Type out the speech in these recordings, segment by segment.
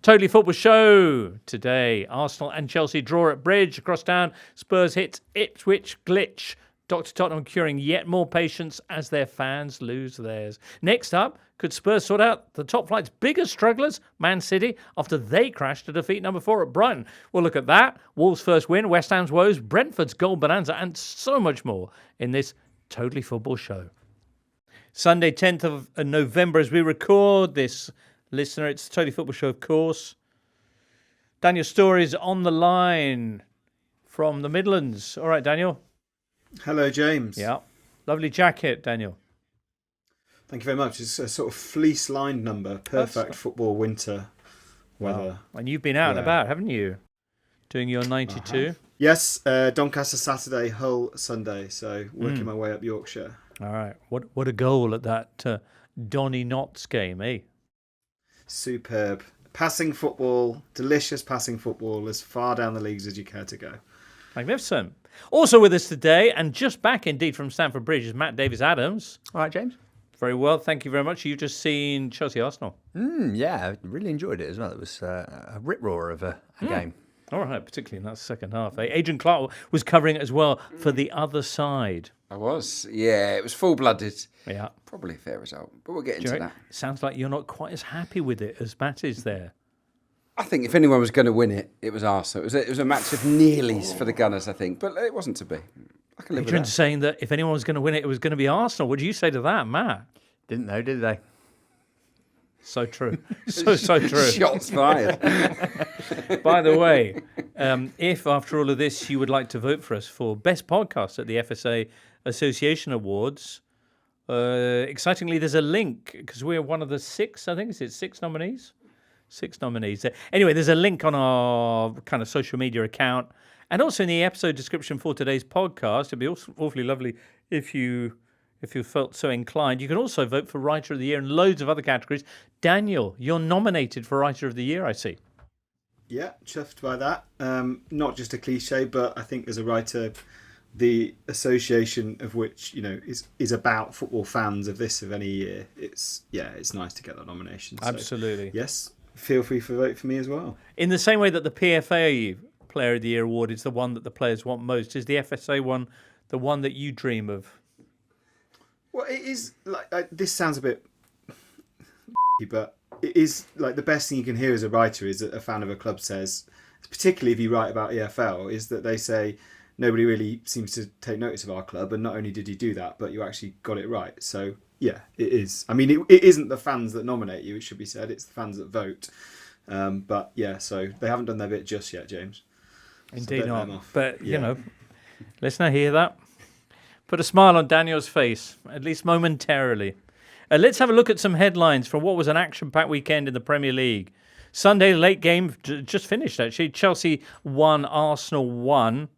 Totally Football Show today. Arsenal and Chelsea draw at Bridge. Across town, Spurs hit Ipswich glitch. Dr. Tottenham curing yet more patience as their fans lose theirs. Next up, could Spurs sort out the top flight's biggest strugglers, Man City, after they crashed to defeat number 4 at Brighton? We'll look at that. Wolves' first win, West Ham's woes, Brentford's goal bonanza, and so much more in this Totally Football Show. Sunday, 10th of November, as we record this, listener. It's the Totally Football Show, of course. Daniel Storey's on the line from the Midlands. All right, Daniel. Hello, James. Yeah. Lovely jacket, Daniel. Thank you very much. It's a sort of fleece-lined number. Perfect football winter weather. Wow. And you've been out and about, haven't you? Doing your 92? Yes, Doncaster Saturday, Hull Sunday. So working my way up Yorkshire. All right. What a goal at that Donny Knotts game, eh? Superb. Passing football, delicious passing football, as far down the leagues as you care to go. Magnificent. Also with us today, and just back indeed from Stamford Bridge, is Matt Davies-Adams. All right, James. Very well, thank you very much. You've just seen Chelsea-Arsenal. Yeah, I really enjoyed it as well. It was a rip-roar of a game. All right, particularly in that second half. Adrian Clarke was covering it as well for the other side. I was, yeah. It was full-blooded. Yeah. Probably a fair result, but we'll get into that. It sounds like you're not quite as happy with it as Matt is there. I think if anyone was going to win it, it was Arsenal. It was a match of nearlies for the Gunners, I think, but it wasn't to be. I can live with Adrian's that. saying that if anyone was going to win it, it was going to be Arsenal. What do you say to that, Matt? Didn't know, did they? So true. So true. Shots fired. By the way, if after all of this you would like to vote for us for Best Podcast at the FSA Association Awards, excitingly, there's a link because we're one of the 6, I think. Is it 6 nominees? 6 nominees. Anyway, there's a link on our kind of social media account and also in the episode description for today's podcast. It'd be awfully lovely if you felt so inclined. You can also vote for Writer of the Year and loads of other categories. Daniel, you're nominated for Writer of the Year, I see. Yeah, chuffed by that. Not just a cliche, but I think as a writer, the association of which is about football fans of any year. It's nice to get that nomination. Absolutely. So, yes, feel free to vote for me as well. In the same way that the PFA Player of the Year award is the one that the players want most, is the FSA one the one that you dream of? Well, it is like this sounds a bit, but it is like the best thing you can hear as a writer is that a fan of a club says, particularly if you write about EFL, is that they say nobody really seems to take notice of our club, and not only did you do that, but you actually got it right. So yeah, it is. I mean, it isn't the fans that nominate you; it should be said. It's the fans that vote. But yeah, so they haven't done their bit just yet, James. Indeed So not. But listener, hear that? Put a smile on Daniel's face, at least momentarily. Let's have a look at some headlines from what was an action-packed weekend in the Premier League. Sunday, late game, just finished actually. Chelsea 1, Arsenal 1.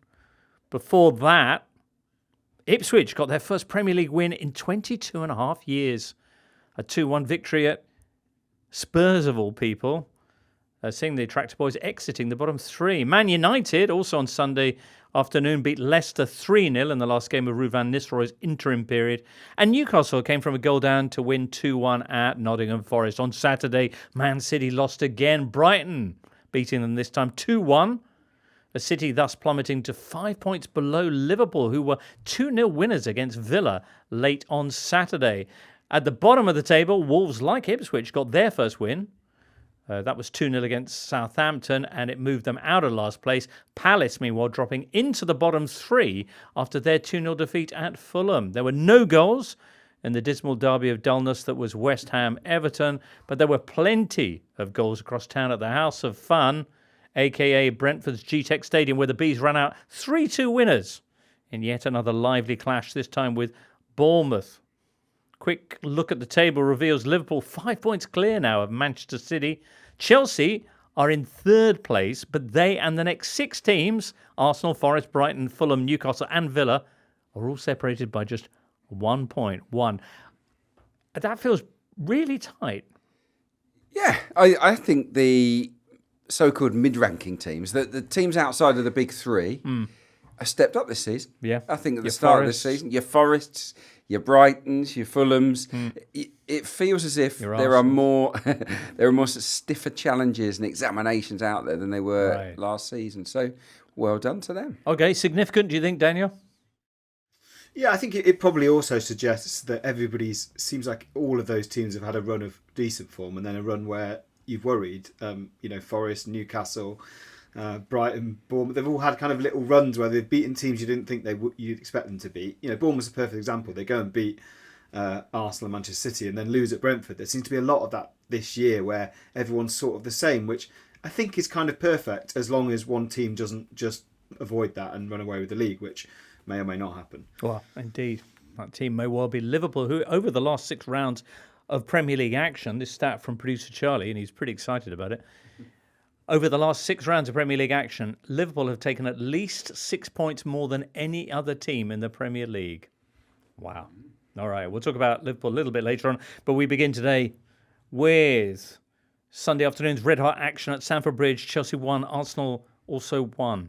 Before that, Ipswich got their first Premier League win in 22 and a half years. A 2-1 victory at Spurs, of all people. Seeing the Tractor Boys exiting the bottom 3. Man United, also on Sunday afternoon, beat Leicester 3-0 in the last game of Ruud van Nistelrooy's interim period. And Newcastle came from a goal down to win 2-1 at Nottingham Forest. On Saturday, Man City lost again. Brighton beating them this time 2-1. A City thus plummeting to 5 points below Liverpool, who were 2-0 winners against Villa late on Saturday. At the bottom of the table, Wolves, like Ipswich, got their first win. That was 2-0 against Southampton, and it moved them out of last place. Palace, meanwhile, dropping into the bottom 3 after their 2-0 defeat at Fulham. There were no goals in the dismal derby of dullness that was West Ham-Everton, but there were plenty of goals across town at the House of Fun, a.k.a. Brentford's G-Tech Stadium, where the Bees ran out 3-2 winners in yet another lively clash, this time with Bournemouth. Quick look at the table reveals Liverpool 5 points clear now of Manchester City. Chelsea are in 3rd place, but they and the next 6 teams, Arsenal, Forest, Brighton, Fulham, Newcastle and Villa, are all separated by just 1 point. That feels really tight. Yeah, I think the so-called mid-ranking teams, the teams outside of the big 3, have stepped up this season. Yeah. I think at the Your start Forests. of the season, your Forests, your Brightons, your Fulhams, it feels as if Your there are Arsenals. more there are more sort of stiffer challenges and examinations out there than they were Right. last season. So well done to them. Okay, significant, do you think, Daniel? Yeah, I think it probably also suggests that seems like all of those teams have had a run of decent form and then a run where you've worried. Forest, Newcastle, Brighton, Bournemouth, they've all had kind of little runs where they've beaten teams you didn't think you'd expect them to beat. Bournemouth's a perfect example. They go and beat Arsenal and Manchester City and then lose at Brentford. There seems to be a lot of that this year where everyone's sort of the same, which I think is kind of perfect as long as one team doesn't just avoid that and run away with the league, which may or may not happen. Well, indeed. That team may well be Liverpool, who over the last 6 rounds of Premier League action, this stat from producer Charlie, and he's pretty excited about it. Over the last 6 rounds of Premier League action, Liverpool have taken at least 6 points more than any other team in the Premier League. Wow. All right, we'll talk about Liverpool a little bit later on, but we begin today with Sunday afternoon's red-hot action at Stamford Bridge. Chelsea won, Arsenal also won.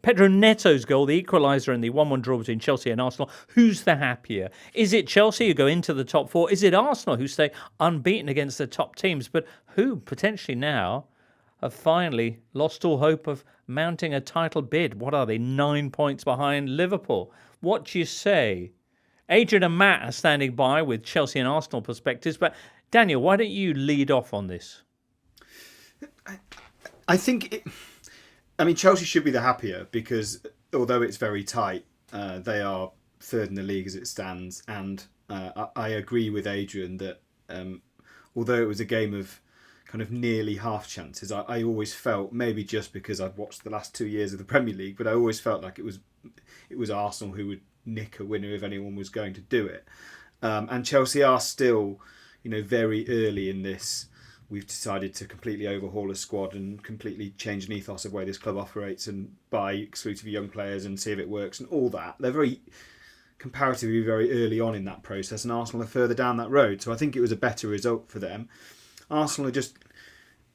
Pedro Neto's goal, the equaliser in the 1-1 draw between Chelsea and Arsenal. Who's the happier? Is it Chelsea who go into the top 4? Is it Arsenal who stay unbeaten against the top teams, but who potentially now have finally lost all hope of mounting a title bid? What are they, 9 points behind Liverpool? What do you say? Adrian and Matt are standing by with Chelsea and Arsenal perspectives, but Daniel, why don't you lead off on this? I think Chelsea should be the happier because although it's very tight, they are third in the league as it stands. And I agree with Adrian that although it was a game of kind of nearly half chances, I always felt, maybe just because I've watched the last 2 years of the Premier League, but I always felt like it was Arsenal who would nick a winner if anyone was going to do it. And Chelsea are still, very early in this. We've decided to completely overhaul a squad and completely change an ethos of the way this club operates and buy exclusively young players and see if it works and all that. They're comparatively very early on in that process, and Arsenal are further down that road. So I think it was a better result for them. Arsenal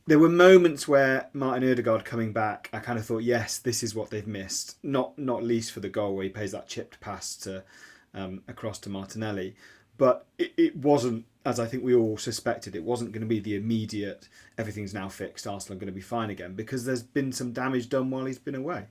there were moments where Martin Ødegaard coming back, I kind of thought, yes, this is what they've missed. Not least for the goal where he pays that chipped pass to across to Martinelli. But it wasn't, as I think we all suspected, it wasn't going to be the immediate, everything's now fixed, Arsenal are going to be fine again, because there's been some damage done while he's been away.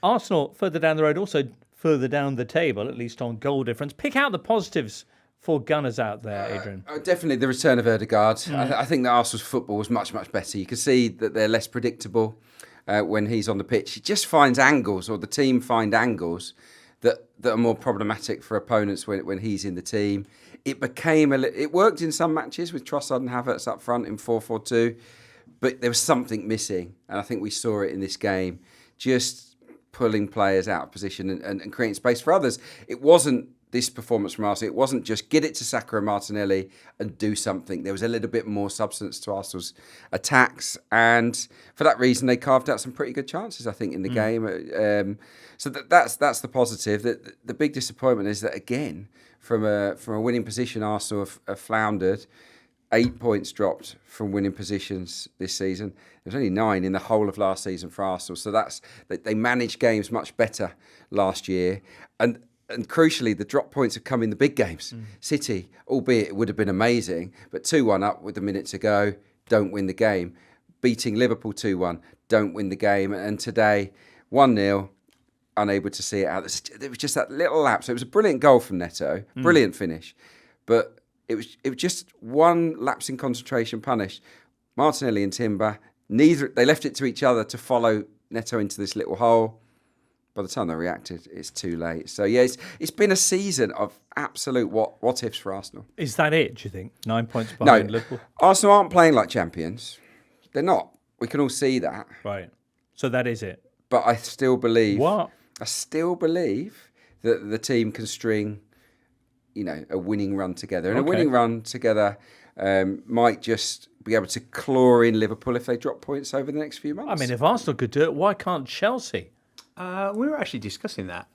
Arsenal, further down the road, also further down the table, at least on goal difference. Pick out the positives for Gunners out there, Adrian. Definitely the return of Ødegaard. I think that Arsenal's football was much, much better. You can see that they're less predictable when he's on the pitch. He just finds angles, or the team find angles, that are more problematic for opponents when he's in the team. It worked in some matches with Trossard and Havertz up front in 4-4-2, but there was something missing, and I think we saw it in this game. Just pulling players out of position and creating space for others. It wasn't this performance from Arsenal. It wasn't just get it to Saka and Martinelli and do something. There was a little bit more substance to Arsenal's attacks, and for that reason, they carved out some pretty good chances, I think, in the game. So that's the positive. The big disappointment is that, again, from a winning position, Arsenal have floundered. 8 points dropped from winning positions this season. There was only 9 in the whole of last season for Arsenal. So they managed games much better last year. And crucially, the drop points have come in the big games. City, albeit it would have been amazing, but 2-1 up with a minute to go, don't win the game. Beating Liverpool 2-1, don't win the game. And today, 1-0, unable to see it out. There was just that little lapse. It was a brilliant goal from Neto, brilliant finish. But it was just one lapse in concentration punished. Martinelli and Timber, they left it to each other to follow Neto into this little hole. By the time they reacted, it's too late. So, yeah, it's been a season of absolute what-ifs for Arsenal. Is that it, do you think? 9 points behind Liverpool? Arsenal aren't playing like champions. They're not. We can all see that. Right. So that is it. But I still believe... What? I still believe that the team can string, a winning run together. And a winning run together might just be able to claw in Liverpool if they drop points over the next few months. I mean, if Arsenal could do it, why can't Chelsea? We were actually discussing that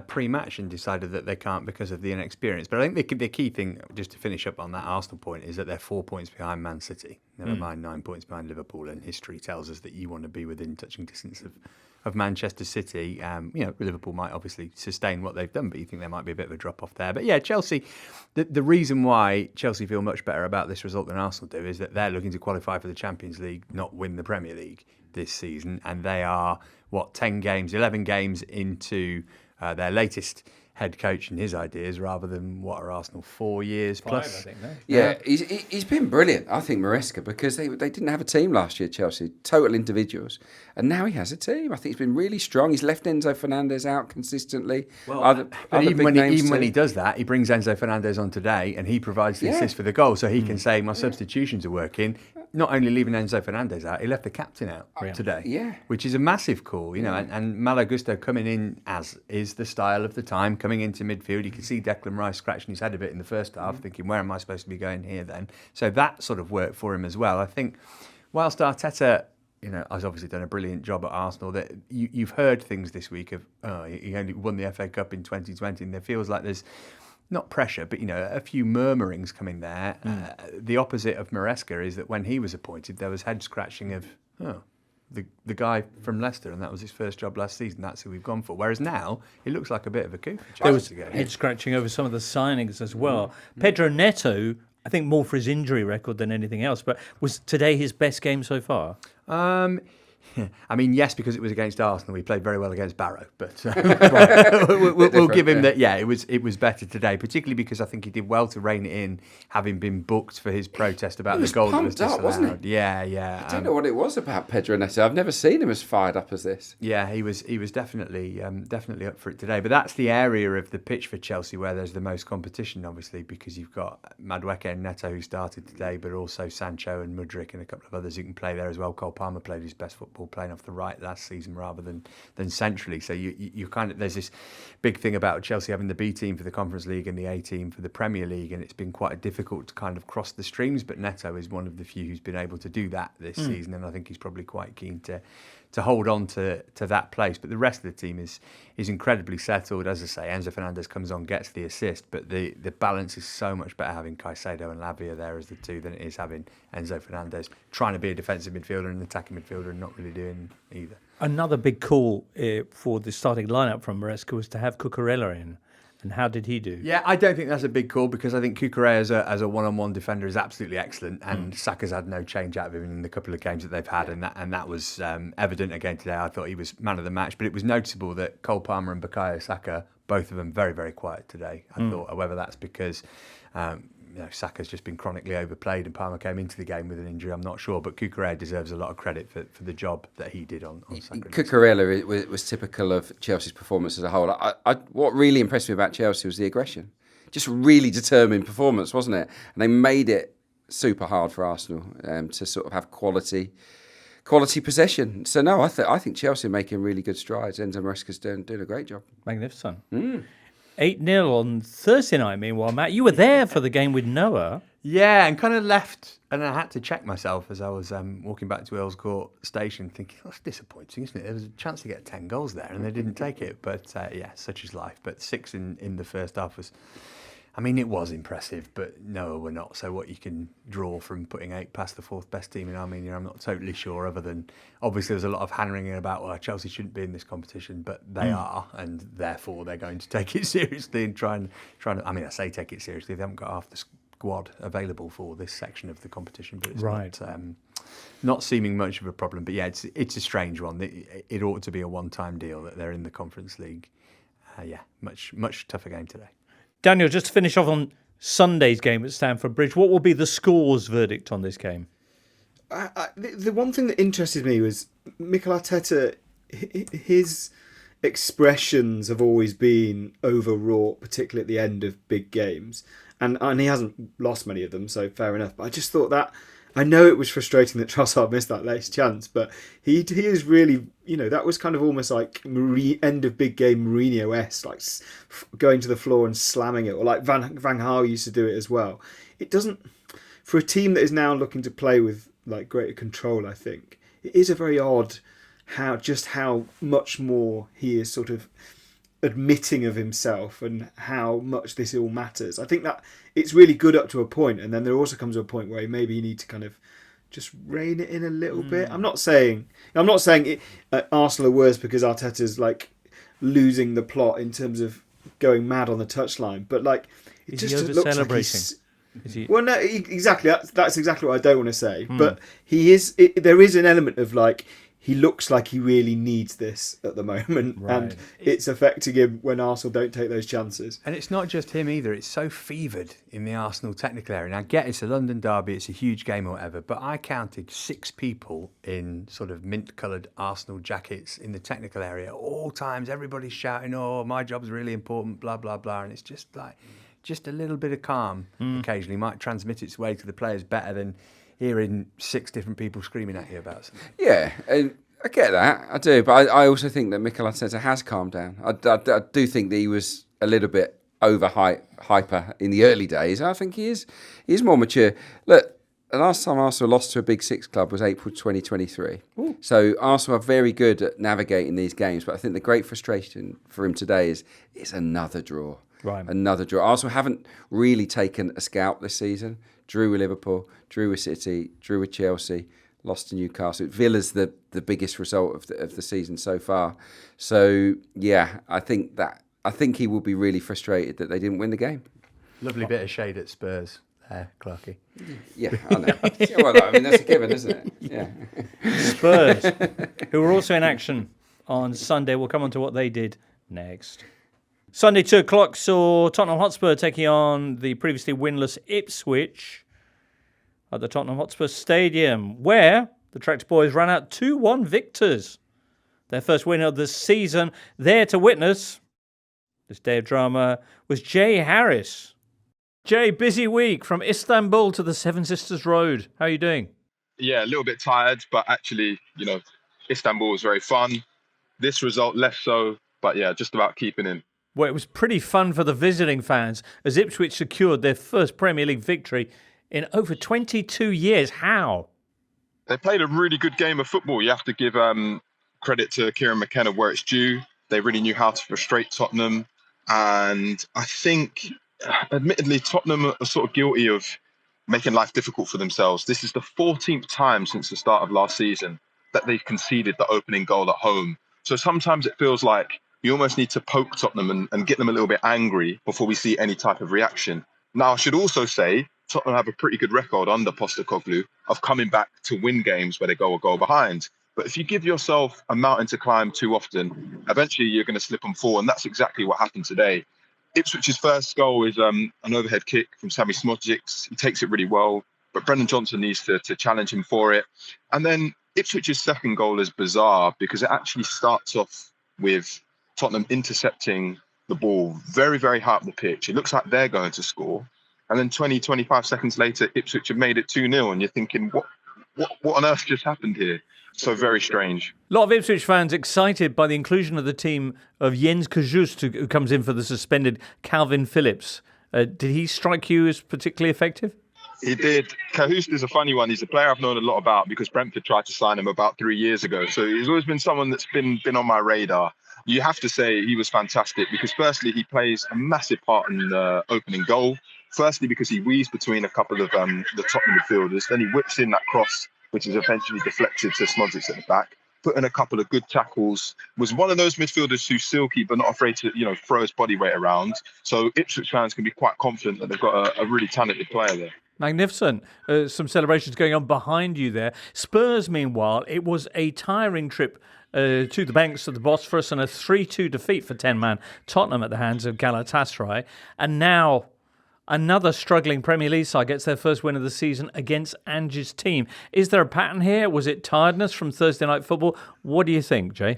pre-match and decided that they can't because of the inexperience. But I think the key thing, just to finish up on that Arsenal point, is that they're 4 points behind Man City. Never mind 9 points behind Liverpool. And history tells us that you want to be within touching distance of Manchester City. Liverpool might obviously sustain what they've done, but you think there might be a bit of a drop-off there. But yeah, Chelsea, the reason why Chelsea feel much better about this result than Arsenal do is that they're looking to qualify for the Champions League, not win the Premier League this season. And they are, 11 games into their latest head coach and his ideas, rather than what are Arsenal 4 years 5, plus. I think, no? Yeah, he's been brilliant, I think, Maresca, because they didn't have a team last year, Chelsea, total individuals. And now he has a team. I think he's been really strong. He's left Enzo Fernandez out consistently. But even when he does that, he brings Enzo Fernandez on today and he provides the assist for the goal. So he can say, my substitutions are working. Not only leaving Enzo Fernandez out, he left the captain out today, which is a massive call, and Malo Gusto coming in as is the style of the time, coming into midfield. You can see Declan Rice scratching his head a bit in the first half, thinking, where am I supposed to be going here then? So that sort of worked for him as well. I think whilst Arteta, has obviously done a brilliant job at Arsenal, that you've heard things this week of, he only won the FA Cup in 2020, and there feels like there's not pressure, but a few murmurings coming there. The opposite of Maresca is that when he was appointed, there was head scratching of the guy from Leicester, and that was his first job last season. That's who we've gone for. Whereas now it looks like a bit of a coup. There was head scratching over some of the signings as well. Pedro Neto, I think more for his injury record than anything else, but was today his best game so far? I mean, yes, because it was against Arsenal. We played very well against Barrow, but we'll give him that. Yeah, it was better today, particularly because I think he did well to rein it in, having been booked for his protest about the goal that was disallowed. Wasn't he? Yeah. I don't know what it was about Pedro Neto. I've never seen him as fired up as this. Yeah, he was definitely up for it today. But that's the area of the pitch for Chelsea where there's the most competition, obviously, because you've got Madueke and Neto who started today, but also Sancho and Mudryk and a couple of others who can play there as well. Cole Palmer played his best football playing off the right last season rather than centrally. So you kind of, there's this big thing about Chelsea having the B team for the Conference League and the A team for the Premier League, and it's been quite difficult to kind of cross the streams. But Neto is one of the few who's been able to do that this season, and I think he's probably quite keen to hold on to that place. But the rest of the team is incredibly settled. As I say, Enzo Fernandez comes on, gets the assist, but the balance is so much better having Caicedo and Lavia there as the two than it is having Enzo Fernandez trying to be a defensive midfielder and an attacking midfielder and not really doing either. Another big call for the starting lineup from Maresca was to have Cucurella in. And how did he do? Yeah, I don't think that's a big call because I think Cucurella as a one-on-one defender is absolutely excellent, and Saka's had no change out of him in the couple of games that they've had, and that was evident again today. I thought he was man of the match, but it was noticeable that Cole Palmer and Bukayo Saka, both of them very, very quiet today. I thought, whether that's because Saka's just been chronically overplayed and Palmer came into the game with an injury, I'm not sure, but Cucurella deserves a lot of credit for the job that he did on Saka. Cucurella was typical of Chelsea's performance as a whole. What really impressed me about Chelsea was the aggression. Just really determined performance, wasn't it? And they made it super hard for Arsenal to sort of have quality possession. So no, I think Chelsea are making really good strides. Enzo Maresca's doing a great job. Magnificent. 8-0 on Thursday night, meanwhile, Matt. You were there for the game with Noah. Yeah, and kind of left, and I had to check myself as I was walking back to Earls Court Station, thinking, that's disappointing, isn't it? There was a chance to get 10 goals there, and they didn't take it. But such is life. But 6 in the first half was... I mean, it was impressive, but Noah were not. So what you can draw from putting 8 past the 4th best team in Armenia, I'm not totally sure, other than obviously there's a lot of hand-wringing about, well, Chelsea shouldn't be in this competition, but they are, and therefore they're going to take it seriously and try and I mean, I say take it seriously, they haven't got half the squad available for this section of the competition, but it's not seeming much of a problem. But yeah, it's a strange one. It ought to be a one-time deal that they're in the Conference League. Much tougher game today. Daniel, just to finish off on Sunday's game at Stamford Bridge, what will be the scores verdict on this game? The one thing that interested me was Mikel Arteta. His expressions have always been overwrought, particularly at the end of big games, and he hasn't lost many of them, so fair enough. But I just thought that, I know it was frustrating that Trossard missed that latest chance, but he is really, that was kind of almost like end of big game Mourinho-esque, like going to the floor and slamming it, or like Van Gaal used to do it as well. It doesn't, for a team that is now looking to play with like greater control, I think it is a very odd how much more he is sort of admitting of himself and how much this all matters. I think that it's really good up to a point, and then there also comes to a point where maybe you need to kind of just rein it in a little bit. I'm not saying Arsenal are worse because Arteta's like losing the plot in terms of going mad on the touchline, but like it just looks like he's... Well, no, exactly. That's exactly what I don't want to say. But he is. There is an element of like he looks like he really needs this at the moment, and it's affecting him when Arsenal don't take those chances. And it's not just him either. It's so fevered in the Arsenal technical area. And I get it's a London derby, it's a huge game or whatever, but I counted 6 people in sort of mint-coloured Arsenal jackets in the technical area at all times. Everybody's shouting, "Oh, my job's really important," blah, blah, blah. And it's just like, just a little bit of calm occasionally might transmit its way to the players better than hearing 6 different people screaming at you about something. Yeah, I get that. I do. But I also think that Mikel Arteta has calmed down. I do think that he was a little bit hyper in the early days. I think he is more mature. Look, the last time Arsenal lost to a Big Six club was April 2023. Ooh. So Arsenal are very good at navigating these games. But I think the great frustration for him today is another draw. Right. Another draw. Arsenal haven't really taken a scalp this season. Drew with Liverpool, drew with City, drew with Chelsea, lost to Newcastle. Villa's the biggest result of the season so far. So yeah, I think he will be really frustrated that they didn't win the game. Lovely bit of shade at Spurs there, Clarky. Yeah, I know. Well, I mean that's a given, isn't it? Yeah. Spurs, who were also in action on Sunday. We'll come on to what they did next. Sunday 2:00 saw Tottenham Hotspur taking on the previously winless Ipswich at the Tottenham Hotspur Stadium, where the Tractor Boys ran out 2-1 victors. Their first win of the season. There to witness this day of drama was Jay Harris. Jay, busy week from Istanbul to the Seven Sisters Road. How are you doing? Yeah, a little bit tired, but actually, Istanbul was very fun. This result less so, but yeah, just about keeping in. Well, it was pretty fun for the visiting fans as Ipswich secured their first Premier League victory in over 22 years. How? They played a really good game of football. You have to give credit to Kieran McKenna where it's due. They really knew how to frustrate Tottenham. And I think, admittedly, Tottenham are sort of guilty of making life difficult for themselves. This is the 14th time since the start of last season that they've conceded the opening goal at home. So sometimes it feels like you almost need to poke Tottenham and get them a little bit angry before we see any type of reaction. Now, I should also say Tottenham have a pretty good record under Postecoglou of coming back to win games where they go a goal behind. But if you give yourself a mountain to climb too often, eventually you're going to slip and fall. And that's exactly what happened today. Ipswich's first goal is an overhead kick from Sami Smojic. He takes it really well, but Brendan Johnson needs to challenge him for it. And then Ipswich's second goal is bizarre because it actually starts off with Tottenham intercepting the ball very, very high up the pitch. It looks like they're going to score. And then 25 seconds later, Ipswich have made it 2-0. And you're thinking, what on earth just happened here? So very strange. A lot of Ipswich fans excited by the inclusion of the team of Jens Kajust, who comes in for the suspended Calvin Phillips. Did he strike you as particularly effective? He did. Kajust is a funny one. He's a player I've known a lot about because Brentford tried to sign him about 3 years ago. So he's always been someone that's been on my radar. You have to say he was fantastic because firstly, he plays a massive part in the opening goal. Firstly, because he weaves between a couple of the Tottenham midfielders. Then he whips in that cross, which is eventually deflected to Smojic at the back. Put in a couple of good tackles. Was one of those midfielders who's silky but not afraid to throw his body weight around. So Ipswich fans can be quite confident that they've got a really talented player there. Magnificent. Some celebrations going on behind you there. Spurs, meanwhile, it was a tiring trip to the banks of the Bosphorus and a 3-2 defeat for 10-man Tottenham at the hands of Galatasaray. And now another struggling Premier League side gets their first win of the season against Ange's team. Is there a pattern here? Was it tiredness from Thursday night football? What do you think, Jay?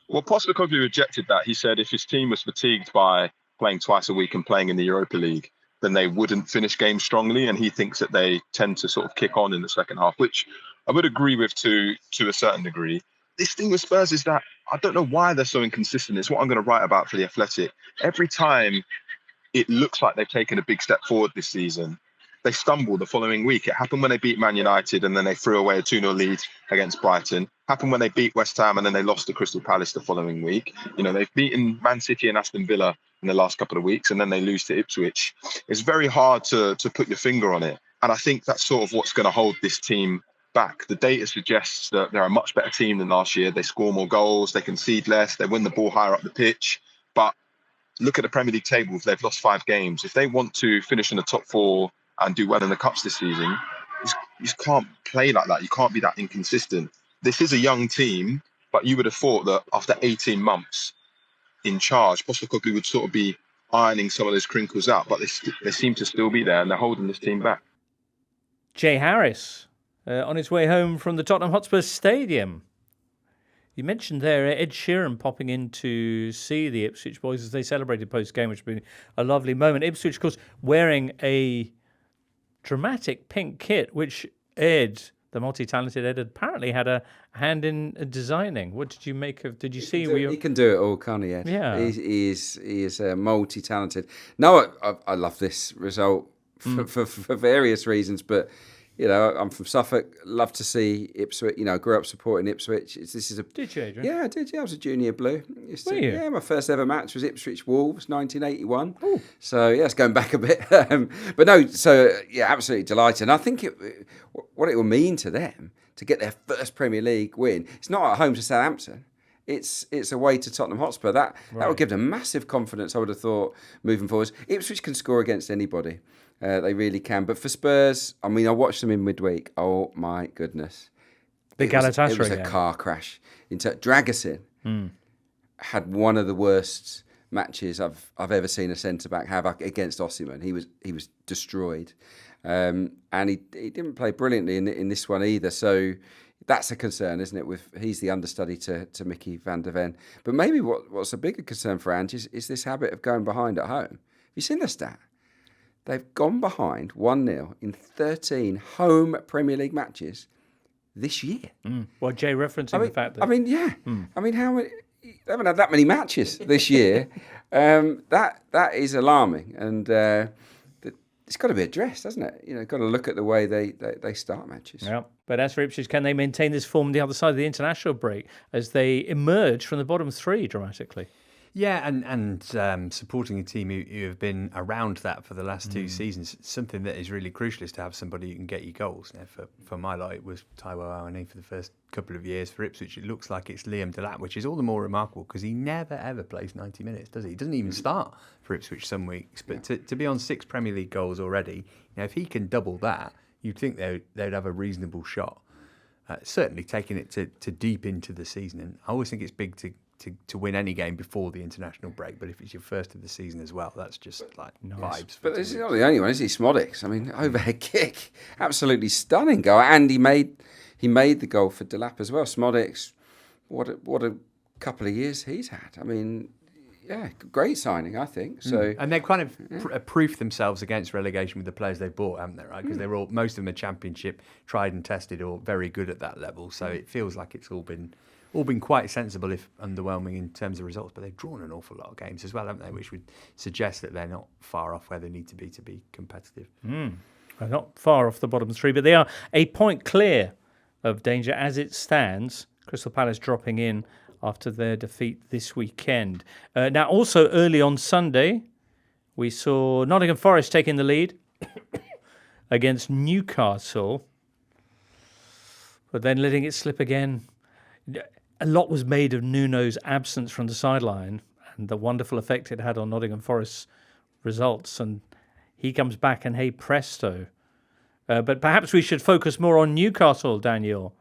Well, Postecoglou rejected that. He said if his team was fatigued by playing twice a week and playing in the Europa League, then they wouldn't finish games strongly. And he thinks that they tend to sort of kick on in the second half, which I would agree with to a certain degree. This thing with Spurs is that I don't know why they're so inconsistent. It's what I'm going to write about for The Athletic. Every time it looks like they've taken a big step forward this season, they stumbled the following week. It happened when they beat Man United and then they threw away a 2-0 lead against Brighton. Happened when they beat West Ham and then they lost to Crystal Palace the following week. You know, they've beaten Man City and Aston Villa in the last couple of weeks and then they lose to Ipswich. It's very hard to put your finger on it. And I think that's sort of what's going to hold this team back. The data suggests that they're a much better team than last year. They score more goals, they concede less, they win the ball higher up the pitch. But look at the Premier League table. They've lost 5 games. If they want to finish in the top 4 and do well in the Cups this season, you just can't play like that. You can't be that inconsistent. This is a young team, but you would have thought that after 18 months in charge, Postecoglou would sort of be ironing some of those crinkles out, but they seem to still be there and they're holding this team back. Jay Harris, on his way home from the Tottenham Hotspur Stadium. You mentioned there Ed Sheeran popping in to see the Ipswich boys as they celebrated post-game, which has been a lovely moment. Ipswich, of course, wearing a dramatic pink kit, which Ed, the multi-talented Ed, apparently had a hand in designing. What did you make of? Did you see? He can do it all, can't he, Ed? Yeah. He is multi-talented. No, I love this result for various reasons, but you know, I'm from Suffolk. Love to see Ipswich. You know, grew up supporting Ipswich. Did you, Adrian? Yeah, I did. Yeah, I was a junior blue. Were you? Yeah, my first ever match was Ipswich Wolves, 1981. Ooh. So yeah, it's going back a bit. But no, so yeah, absolutely delighted. And I think what it will mean to them to get their first Premier League win. It's not at home to Southampton. It's away to Tottenham Hotspur. That will give them massive confidence, I would have thought, moving forwards. Ipswich can score against anybody. They really can. But for Spurs, I mean, I watched them in midweek. Oh, my goodness. The Galatasaray. It was a car crash. Dragusin had one of the worst matches I've ever seen a centre-back have against Osimhen. He was destroyed. And he didn't play brilliantly in this one either. So that's a concern, isn't it? He's the understudy to Mickey van der Ven. But maybe what's a bigger concern for Ange is this habit of going behind at home. Have you seen the stat? They've gone behind 1-0 in 13 home Premier League matches this year. Well, Jay referencing the fact that... I mean, yeah. I mean, how many... They haven't had that many matches this year. That is alarming. And it's got to be addressed, hasn't it? You know, got to look at the way they start matches. Yeah. But as for Ipswich, can they maintain this form on the other side of the international break as they emerge from the bottom 3 dramatically? Yeah, and supporting a team who have been around that for the last 2 seasons, something that is really crucial is to have somebody who can get you goals. Now, for my lot, it was Taiwo Awoniyi for the first couple of years. For Ipswich, it looks like it's Liam Delap, which is all the more remarkable because he never, ever plays 90 minutes, does he? He doesn't even start for Ipswich some weeks. But to be on 6 Premier League goals already, you know, if he can double that, you'd think they'd have a reasonable shot. Certainly taking it to deep into the season. And I always think it's big to win any game before the international break, but if it's your first of the season as well, that's just like vibes. But this is not the only one, is he? Smodics. I mean, overhead kick, absolutely stunning goal, and he made the goal for Delap as well. Smodics, what a couple of years he's had. I mean, yeah, great signing, I think. So and they've kind of proofed themselves against relegation with the players they've bought, haven't they? Right, because they're most of them are Championship, tried and tested, or very good at that level. So it feels like it's all been quite sensible, if underwhelming in terms of results, but they've drawn an awful lot of games as well, haven't they? Which would suggest that they're not far off where they need to be competitive. Well, not far off the bottom 3, but they are a point clear of danger as it stands. Crystal Palace dropping in after their defeat this weekend. Now, also early on Sunday, we saw Nottingham Forest taking the lead against Newcastle, but then letting it slip again. A lot was made of Nuno's absence from the sideline and the wonderful effect it had on Nottingham Forest's results. And he comes back and hey presto. But perhaps we should focus more on Newcastle, Daniel.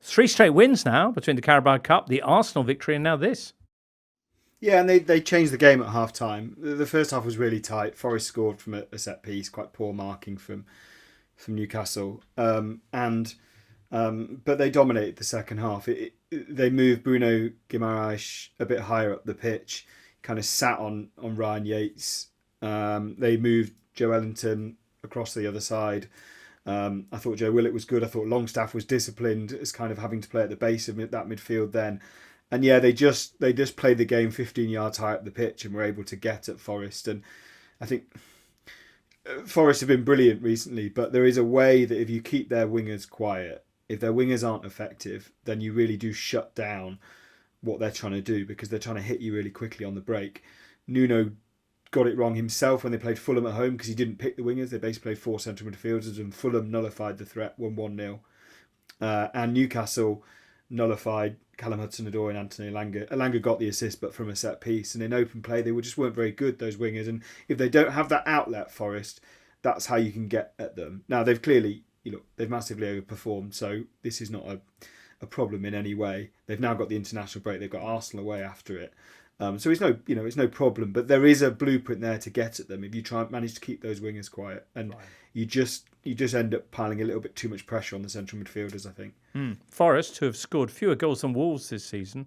3 straight wins now between the Carabao Cup, the Arsenal victory, and now this. Yeah, and they changed the game at half-time. The first half was really tight. Forest scored from a set piece, quite poor marking from Newcastle. But they dominated the second half. They moved Bruno Guimaraes a bit higher up the pitch, kind of sat on Ryan Yates. They moved Joe Ellington across the other side. I thought Joe Willett was good. I thought Longstaff was disciplined as kind of having to play at the base of that midfield then. And yeah, they just played the game 15 yards high up the pitch and were able to get at Forest. And I think Forest have been brilliant recently, but there is a way that if you keep their wingers quiet, if their wingers aren't effective, then you really do shut down what they're trying to do, because they're trying to hit you really quickly on the break. Nuno got it wrong himself when they played Fulham at home because he didn't pick the wingers. They basically played 4 central midfielders, and Fulham nullified the threat, won 1-0. And Newcastle nullified Callum Hudson-Odoi and Anthony Elanga. Elanga got the assist, but from a set piece. And in open play, they just weren't very good, those wingers. And if they don't have that outlet, Forest, that's how you can get at them. Now, they've clearly, they've massively overperformed, so this is not a problem in any way. They've now got the international break. They've got Arsenal away after it. So it's no problem. But there is a blueprint there to get at them if you try and manage to keep those wingers quiet. And you just end up piling a little bit too much pressure on the central midfielders, I think. Forest, who have scored fewer goals than Wolves this season,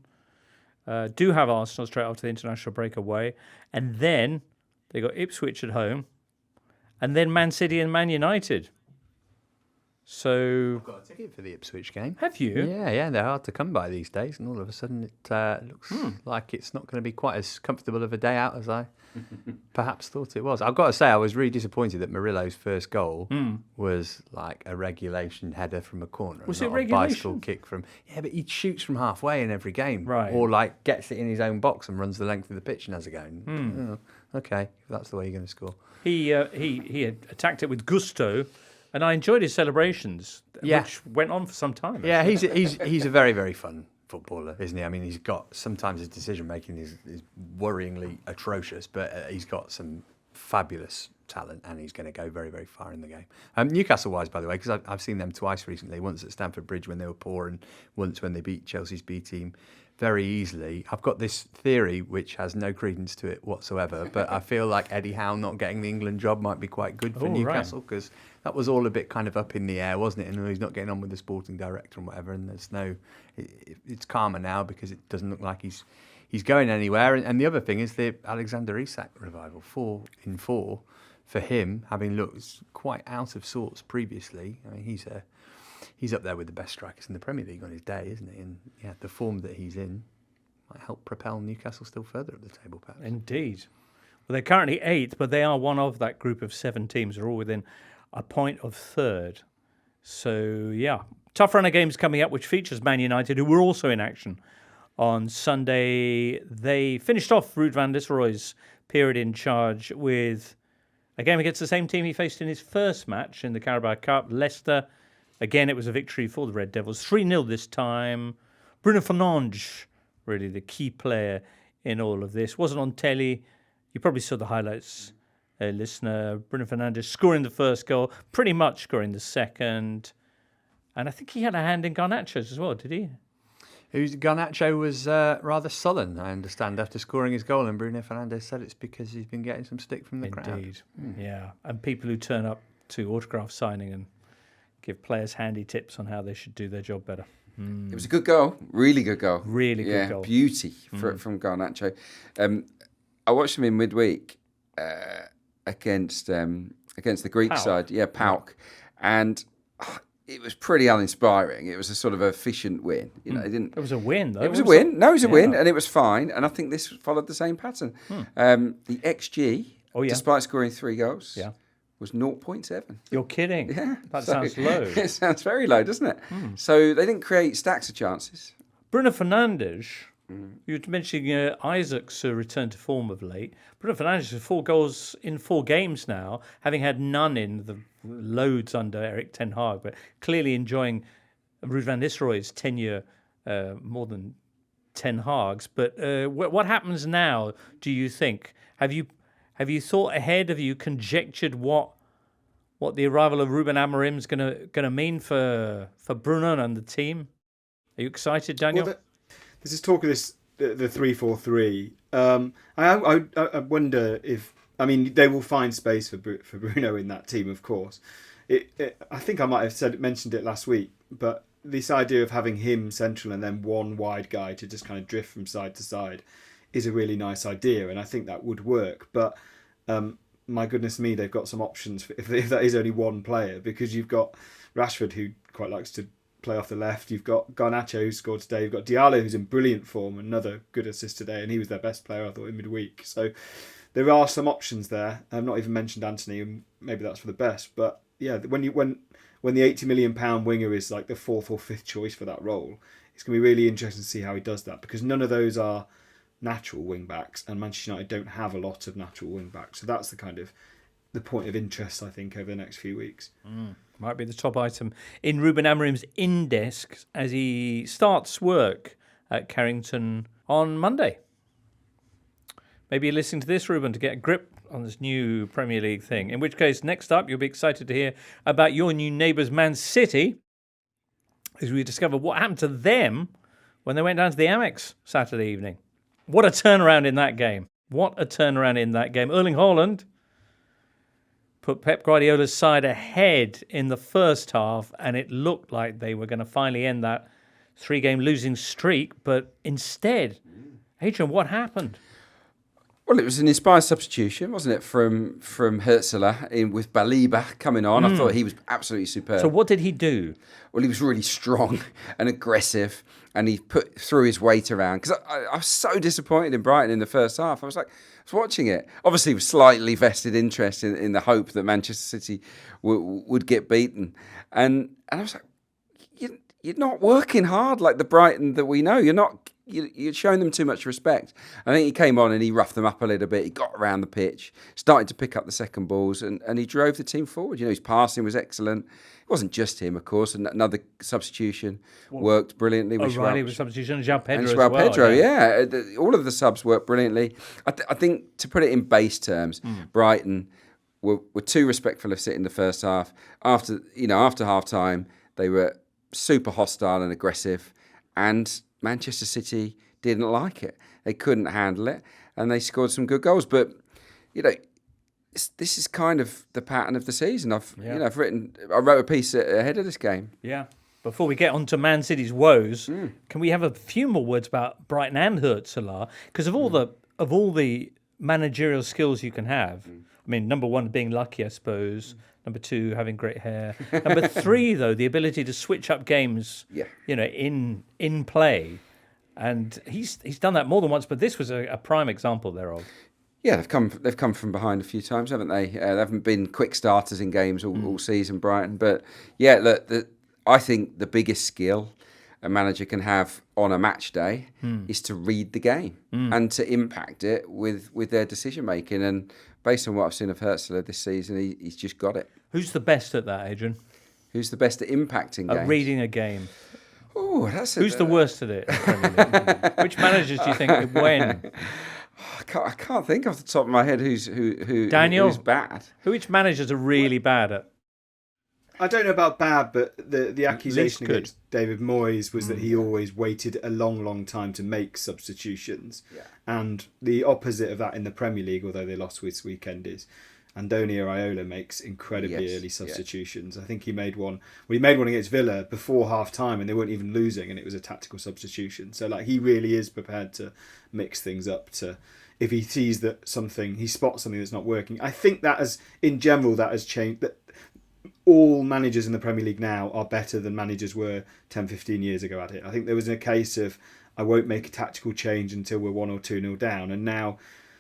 do have Arsenal straight after the international break away. And then they got Ipswich at home. And then Man City and Man United. So I've got a ticket for the Ipswich game. Have you? Yeah, they're hard to come by these days, and all of a sudden it looks like it's not going to be quite as comfortable of a day out as I perhaps thought it was. I've got to say, I was really disappointed that Murillo's first goal was like a regulation header from a corner. Was not it regulation? A bicycle kick from... Yeah, but he shoots from halfway in every game. Right. Or like gets it in his own box and runs the length of the pitch and has a go. Oh, okay, if that's the way you're going to score. He had attacked it with gusto. And I enjoyed his celebrations, which went on for some time. Yeah, he's a very, very fun footballer, isn't he? I mean, he's got, sometimes his decision making is worryingly atrocious, but he's got some fabulous talent, and he's going to go very, very far in the game. Newcastle-wise, by the way, because I've seen them twice recently. Once at Stamford Bridge when they were poor, and once when they beat Chelsea's B team very easily. I've got this theory which has no credence to it whatsoever, but I feel like Eddie Howe not getting the England job might be quite good for Newcastle, because that was all a bit kind of up in the air, wasn't it? And he's not getting on with the sporting director and whatever, and there's no... It's calmer now because it doesn't look like he's going anywhere. And the other thing is the Alexander Isak revival, 4 in 4 for him, having looked quite out of sorts previously. I mean, he's up there with the best strikers in the Premier League on his day, isn't he? And yeah, the form that he's in might help propel Newcastle still further up the table, perhaps. Indeed. Well, they're currently 8th, but they are one of that group of 7 teams. They're all within a point of 3rd. So, yeah. Tough run of games coming up, which features Man United, who were also in action on Sunday. They finished off Ruud van Nistelrooy's period in charge with a game against the same team he faced in his first match in the Carabao Cup, Leicester. Again, it was a victory for the Red Devils. 3-0 this time. Bruno Fernandes, really the key player in all of this. Wasn't on telly. You probably saw the highlights, listener. Bruno Fernandes scoring the first goal, pretty much scoring the second. And I think he had a hand in Garnacho's as well, did he? Garnacho was rather sullen, I understand, after scoring his goal, and Bruno Fernandes said it's because he's been getting some stick from the crowd. Indeed, yeah. And people who turn up to autograph signing and give players handy tips on how they should do their job better. It was a good goal, really good goal. Really good goal. Beauty from Garnacho. I watched him in midweek against the Greek side, PAOK, and it was pretty uninspiring. It was a sort of efficient win. It was a win, though. It was a win. No, it was a win, and it was fine. And I think this followed the same pattern. The XG, despite scoring 3 goals, was 0.7. You're kidding? Yeah, that sounds low. It sounds very low, doesn't it? So they didn't create stacks of chances. Bruno Fernandes. You were mentioning Isaac's return to form of late. Bruno Fernandes has 4 goals in 4 games now, having had none in the loads under Erik ten Hag, but clearly enjoying Ruud van Nistelrooy's tenure more than ten Hag's. But what happens now, do you think? Have you thought ahead? Have you conjectured what the arrival of Ruben Amorim's gonna mean for Bruno and the team? Are you excited, Daniel? Well, there's this talk of the 3-4-3. I wonder if, I mean, they will find space for Bruno in that team, of course. I think I might have mentioned it last week, but this idea of having him central and then one wide guy to just kind of drift from side to side is a really nice idea, and I think that would work. But my goodness me, they've got some options if that is only one player, because you've got Rashford, who quite likes to play off the left. You've got Garnacho, who scored today. You've got Diallo, who's in brilliant form, another good assist today, and he was their best player, I thought, in midweek. So there are some options there. I've not even mentioned Anthony, and maybe that's for the best. But yeah, when the £80 million winger is like the fourth or fifth choice for that role, it's going to be really interesting to see how he does that, because none of those are natural wing backs, and Manchester United don't have a lot of natural wing backs. So that's the point of interest, I think, over the next few weeks. Might be the top item in Ruben Amorim's index as he starts work at Carrington on Monday. Maybe you're listening to this, Ruben, to get a grip on this new Premier League thing. In which case, next up, you'll be excited to hear about your new neighbours, Man City, as we discover what happened to them when they went down to the Amex Saturday evening. What a turnaround in that game. Erling Haaland put Pep Guardiola's side ahead in the first half, and it looked like they were going to finally end that 3-game losing streak. But instead, Adrian, what happened? Well, it was an inspired substitution, wasn't it, from Huertzler in with Baliba coming on. I thought he was absolutely superb. So what did he do? Well, he was really strong and aggressive, and he threw his weight around. Because I was so disappointed in Brighton in the first half. I was watching it. Obviously, with slightly vested interest in the hope that Manchester City would get beaten. And I was like, you're not working hard like the Brighton that we know. You're showing them too much respect. I think he came on and he roughed them up a little bit. He got around the pitch, started to pick up the second balls, and he drove the team forward. His passing was excellent. It wasn't just him, of course. Another substitution worked brilliantly. O'Reilly was substitution, and João Pedro João Pedro, yeah. All of the subs worked brilliantly. I think, to put it in base terms, Brighton were too respectful of City in the first half. After half time, they were super hostile and aggressive, and Manchester City didn't like it. They couldn't handle it, and they scored some good goals. But this is kind of the pattern of the season. I wrote a piece ahead of this game. Yeah. Before we get on to Man City's woes, can we have a few more words about Brighton and Huertzler? Because of all the managerial skills you can have, I mean, number one, being lucky, I suppose. Number two, having great hair. Number three, though, the ability to switch up games, in play. And he's done that more than once, but this was a prime example thereof. Yeah, they've come from behind a few times, haven't they? They haven't been quick starters in games all season, Brighton. But yeah, look, I think the biggest skill a manager can have on a match day is to read the game and to impact it with their decision making. And based on what I've seen of Huertzler this season, he's just got it. Who's the best at that, Adrian? Who's the best at impacting games? At reading a game. Oh, Who's the worst at it? Which managers do you think when? I can't think off the top of my head who's bad. Which managers are really bad at? I don't know about bad, but the accusation against David Moyes was that he always waited a long, long time to make substitutions. Yeah. And the opposite of that in the Premier League, although they lost this weekend, is Andoni Iraola makes incredibly early substitutions. I think he made one. Well, he made one against Villa before half time, and they weren't even losing, and it was a tactical substitution. So, he really is prepared to mix things up. If he sees that he spots something that's not working. I think that has changed. That all managers in the Premier League now are better than managers were 10, 15 years ago at it. I think there was a case of, I won't make a tactical change until we're 1 or 2-0 down, and now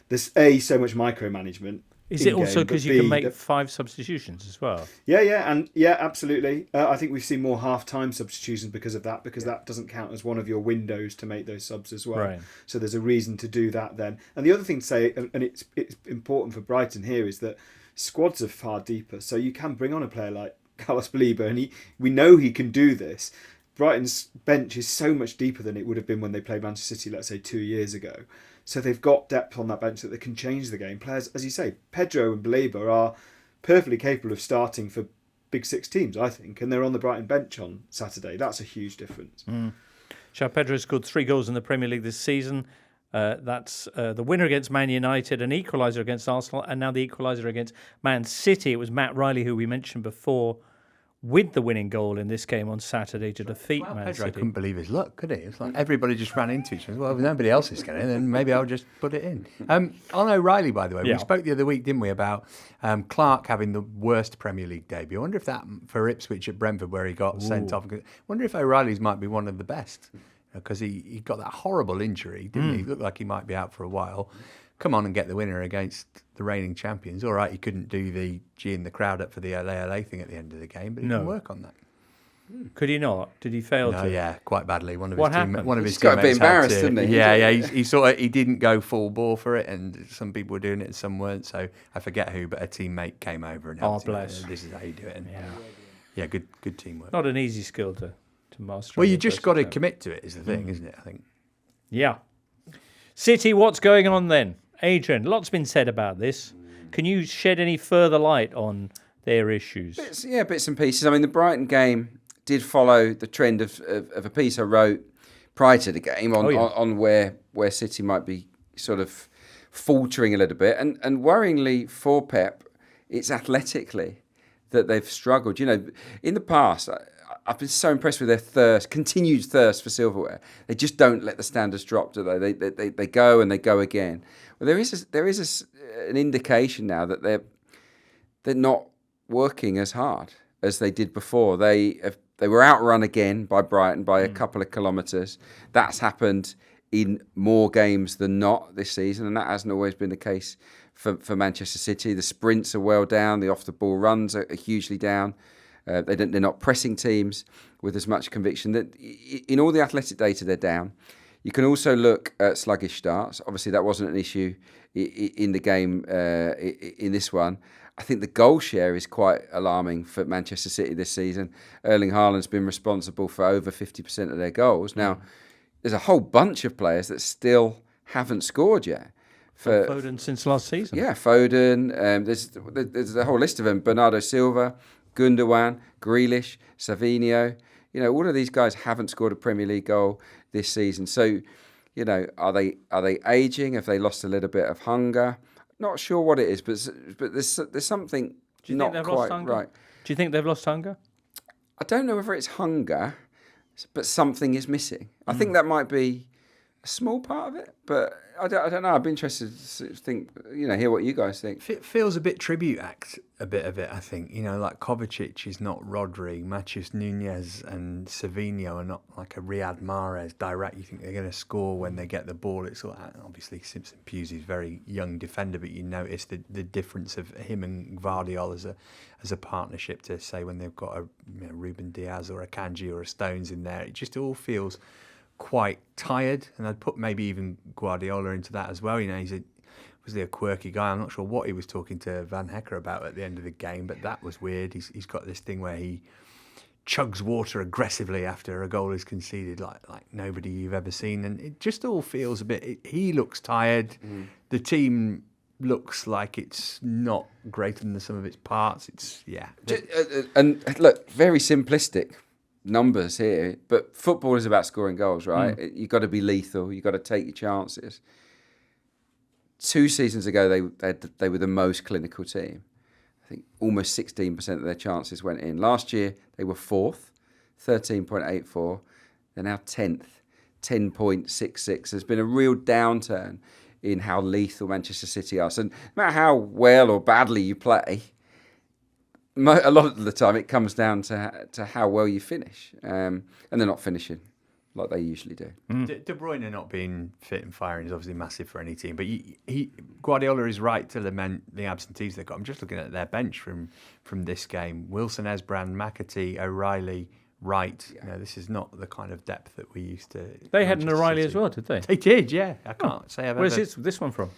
there's so much micromanagement. Is it also because you can make 5 substitutions as well? Yeah, absolutely. I think we've seen more half-time substitutions because of that, because that doesn't count as one of your windows to make those subs as well. Right. So there's a reason to do that then. And the other thing to say, and it's important for Brighton here, is that squads are far deeper. So you can bring on a player like Carlos Baliba, and we know he can do this. Brighton's bench is so much deeper than it would have been when they played Manchester City, let's say 2 years ago. So they've got depth on that bench that they can change the game. Players, as you say, Pedro and Baliba are perfectly capable of starting for Big Six teams, I think, and they're on the Brighton bench on Saturday. That's a huge difference. João Pedro scored 3 goals in the Premier League this season. That's the winner against Man United, an equaliser against Arsenal, and now the equaliser against Man City. It was Matt Riley, who we mentioned before, with the winning goal in this game on Saturday to defeat Man City. I couldn't believe his luck, could he? It's like everybody just ran into each other. Well, if nobody else is going to, then maybe I'll just put it in. On O'Reilly, by the way, we spoke the other week, didn't we, about Clarke having the worst Premier League debut. I wonder if that, for Ipswich at Brentford, where he got sent off, I wonder if O'Reilly's might be one of the best, because he got that horrible injury, didn't he? He looked like he might be out for a while. come on and get the winner against the reigning champions. All right, he couldn't do the geeing the crowd up for the LA thing at the end of the game, but he can work on that. Could he not? Did he fail to? Yeah, quite badly. One of What his happened? one of his He's got a bit teammates had embarrassed, didn't he? Yeah, he didn't go full bore for it, and some people were doing it and some weren't. So I forget who, but a teammate came over and helped him. Bless. This is how you do it. And good teamwork. Not an easy skill to master. Well, you just got to commit to it, is the thing, isn't it? I think. Yeah. City, what's going on then? Adrian, lots been said about this. Can you shed any further light on their issues? Bits and pieces. I mean, the Brighton game did follow the trend of a piece I wrote prior to the game on where City might be sort of faltering a little bit. And worryingly for Pep, it's athletically that they've struggled. You know, in the past, I've been so impressed with their continued thirst for silverware. They just don't let the standards drop, do they? They go and they go again. Well, there is an indication now that they're not working as hard as they did before. They were outrun again by Brighton by a couple of kilometres. That's happened in more games than not this season, and that hasn't always been the case for Manchester City. The sprints are well down. The off-the-ball runs are hugely down. They're not pressing teams with as much conviction. That in all the athletic data, they're down. You can also look at sluggish starts. Obviously, that wasn't an issue in the game in this one. I think the goal share is quite alarming for Manchester City this season. Erling Haaland's been responsible for over 50% of their goals. Now, there's a whole bunch of players that still haven't scored yet. For Foden since last season. Yeah, Foden. There's a whole list of them. Bernardo Silva, Gundogan, Grealish, Savinho. You know, all of these guys haven't scored a Premier League goal this season. So, you know, are they aging? Have they lost a little bit of hunger? Not sure what it is, but there's something not quite right. Do you think they've lost hunger? I don't know whether it's hunger, but something is missing. I think that might be a small part of it, but I don't know. I'd be interested to think, hear what you guys think. It feels a bit tribute act, a bit of it, I think. Like Kovacic is not Rodri, Matheus Nunes and Savinho are not like a Riyad Mahrez direct. You think they're going to score when they get the ball. It's obviously Simpson Pusey's a very young defender, but you notice the difference of him and Gvardiol as a partnership to say when they've got a Ruben Diaz or a Kanji or a Stones in there. It just all feels quite tired, and I'd put maybe even Guardiola into that as well. Was he a quirky guy? I'm not sure what he was talking to Van Hecker about at the end of the game, but that was weird. He's got this thing where he chugs water aggressively after a goal is conceded, like nobody you've ever seen, and it just all feels a bit. He looks tired. The team looks like it's not greater than the sum of its parts. And look, very simplistic numbers here, but football is about scoring goals, right? You've got to be lethal. You've got to take your chances. 2 seasons ago, they were the most clinical team. I think almost 16% of their chances went in. Last year, they were 4th, 13.84. They're now 10th, 10.66. There's been a real downturn in how lethal Manchester City are. So no matter how well or badly you play, a lot of the time it comes down to how well you finish, and they're not finishing like they usually do. De Bruyne not being fit and firing is obviously massive for any team, but Guardiola is right to lament the absentees they've got. I'm just looking at their bench from this game: Wilson, Esbrand, McAtee, O'Reilly, Wright. Yeah. This is not the kind of depth that we used to. They had an O'Reilly as well, did they? They did, yeah. I can't say I've Where's this one from?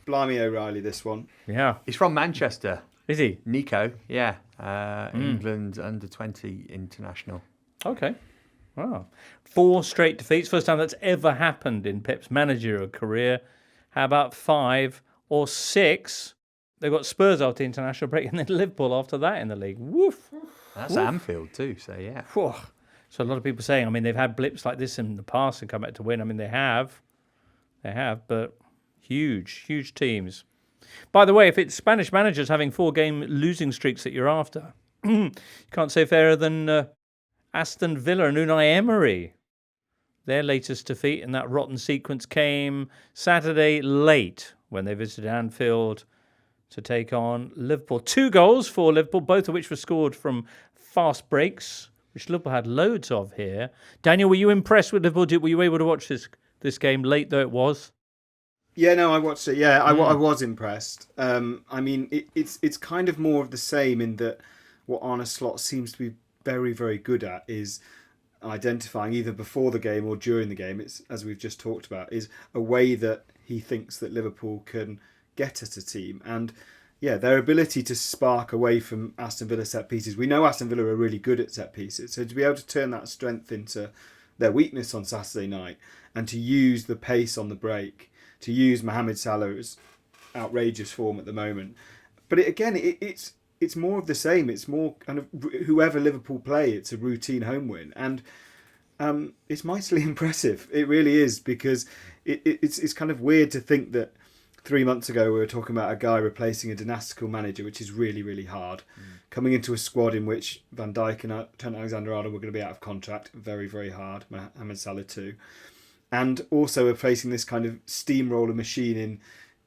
Blimey O'Reilly, this one. Yeah, he's from Manchester. Is he? Nico, yeah. England under-20 international. Okay. Wow. 4 straight defeats. First time that's ever happened in Pep's managerial career. How about 5 or 6? They've got Spurs after the international break and then Liverpool after that in the league. Woof. That's Anfield too, so yeah. Whew. So a lot of people saying, they've had blips like this in the past and come back to win. They have. But huge, huge teams. By the way, if it's Spanish managers having 4-game losing streaks that you're after, you can't say fairer than Aston Villa and Unai Emery. Their latest defeat in that rotten sequence came Saturday late when they visited Anfield to take on Liverpool. 2 goals for Liverpool, both of which were scored from fast breaks, which Liverpool had loads of here. Daniel, were you impressed with Liverpool? Were you able to watch this game late though it was? Yeah, no, I watched it. Yeah, I was impressed. I mean, it's kind of more of the same in that what Arne Slot seems to be very, very good at is identifying either before the game or during the game. It's, as we've just talked about, is a way that he thinks that Liverpool can get at a team. And yeah, their ability to spark away from Aston Villa set pieces. We know Aston Villa are really good at set pieces. So to be able to turn that strength into their weakness on Saturday night and to use the pace on the break, to use Mohamed Salah's outrageous form at the moment. But it's more of the same. It's more kind of whoever Liverpool play, it's a routine home win. And it's mightily impressive. It really is, because it's kind of weird to think that 3 months ago we were talking about a guy replacing a dynastical manager, which is really, really hard. Coming into a squad in which Van Dijk and Trent Alexander-Arnold were going to be out of contract, very, very hard. Mohamed Salah too. And also replacing this kind of steamroller machine in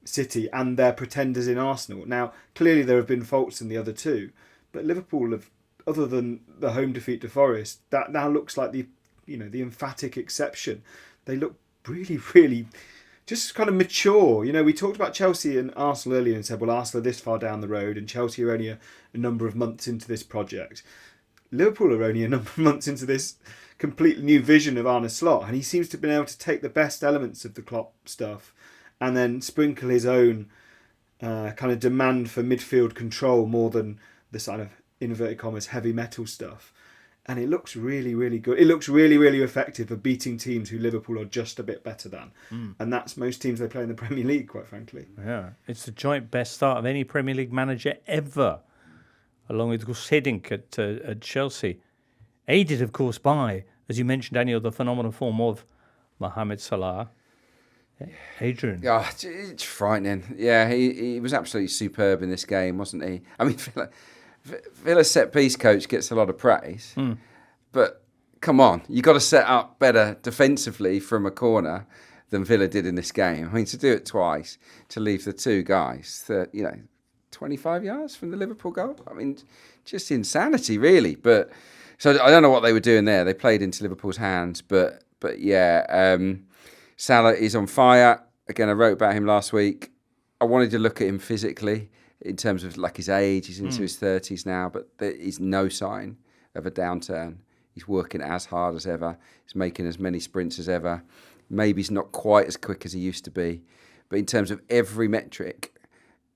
City and their pretenders in Arsenal. Now, clearly there have been faults in the other two, but Liverpool have, other than the home defeat to Forest, that now looks like the emphatic exception. They look really, really just kind of mature. We talked about Chelsea and Arsenal earlier and said, well, Arsenal are this far down the road and Chelsea are only a number of months into this project. Liverpool are only a number of months into this completely new vision of Arne Slot, and he seems to have been able to take the best elements of the Klopp stuff and then sprinkle his own kind of demand for midfield control more than the sort of inverted commas heavy metal stuff. And it looks really, really good. It looks really, really effective for beating teams who Liverpool are just a bit better than. And that's most teams they play in the Premier League, quite frankly. Yeah, it's the joint best start of any Premier League manager ever, along with Hiddink at Chelsea. Aided, of course, by, as you mentioned, Daniel, the phenomenal form of Mohamed Salah. Adrian. Oh, it's frightening. Yeah, he was absolutely superb in this game, wasn't he? I mean, Villa's set-piece coach gets a lot of praise, but come on, you've got to set up better defensively from a corner than Villa did in this game. I mean, to do it twice, to leave the two guys, 25 yards from the Liverpool goal. I mean, just insanity, really. But so I don't know what they were doing there. They played into Liverpool's hands, but yeah, Salah is on fire. Again, I wrote about him last week. I wanted to look at him physically in terms of like his age. He's into his 30s now, but there is no sign of a downturn. He's working as hard as ever. He's making as many sprints as ever. Maybe he's not quite as quick as he used to be, but in terms of every metric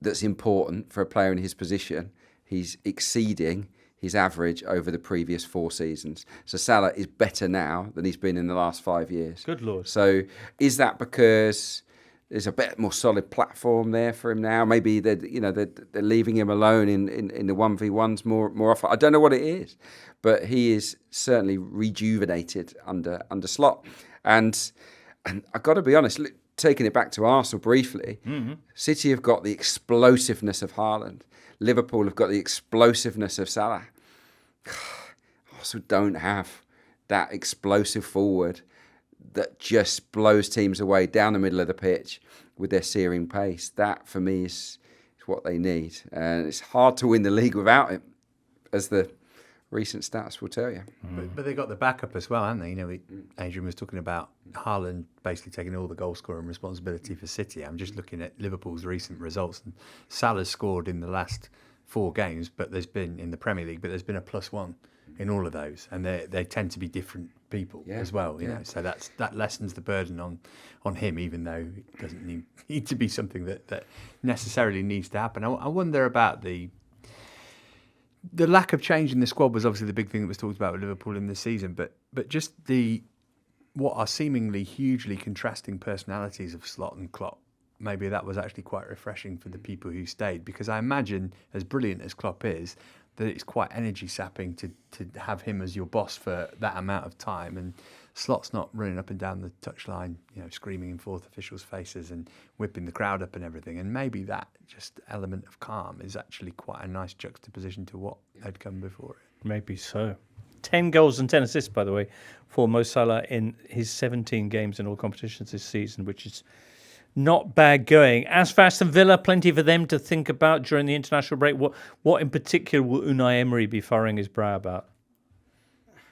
that's important for a player in his position, he's exceeding his average over the previous 4 seasons. So Salah is better now than he's been in the last 5 years. Good Lord. So is that because there's a bit more solid platform there for him now? Maybe they're leaving him alone in the 1v1s more often. I don't know what it is, but he is certainly rejuvenated under Slot. And I've got to be honest, taking it back to Arsenal briefly, City have got the explosiveness of Haaland. Liverpool have got the explosiveness of Salah. Arsenal don't have that explosive forward that just blows teams away down the middle of the pitch with their searing pace. That, for me, is what they need. And it's hard to win the league without it, as the recent stats will tell you. But they got the backup as well, haven't they? Adrian was talking about Haaland basically taking all the goal scoring responsibility for City. I'm just looking at Liverpool's recent results. And Salah's scored in the last 4 games, but there's been in the Premier League, but there's been a +1 in all of those, and they tend to be different people as well. You know, so that lessens the burden on him, even though it doesn't need to be something that necessarily needs to happen. I wonder about the lack of change in the squad was obviously the big thing that was talked about with Liverpool in this season, but just what are seemingly hugely contrasting personalities of Slot and Klopp. Maybe that was actually quite refreshing for the people who stayed, because I imagine, as brilliant as Klopp is, that it's quite energy sapping to have him as your boss for that amount of time, and Slot's not running up and down the touchline, screaming in fourth officials' faces and whipping the crowd up and everything. And maybe that just element of calm is actually quite a nice juxtaposition to what had come before it. Maybe so. 10 goals and 10 assists, by the way, for Mo Salah in his 17 games in all competitions this season, which is not bad going. As for Aston Villa, plenty for them to think about during the international break. What in particular will Unai Emery be furrowing his brow about?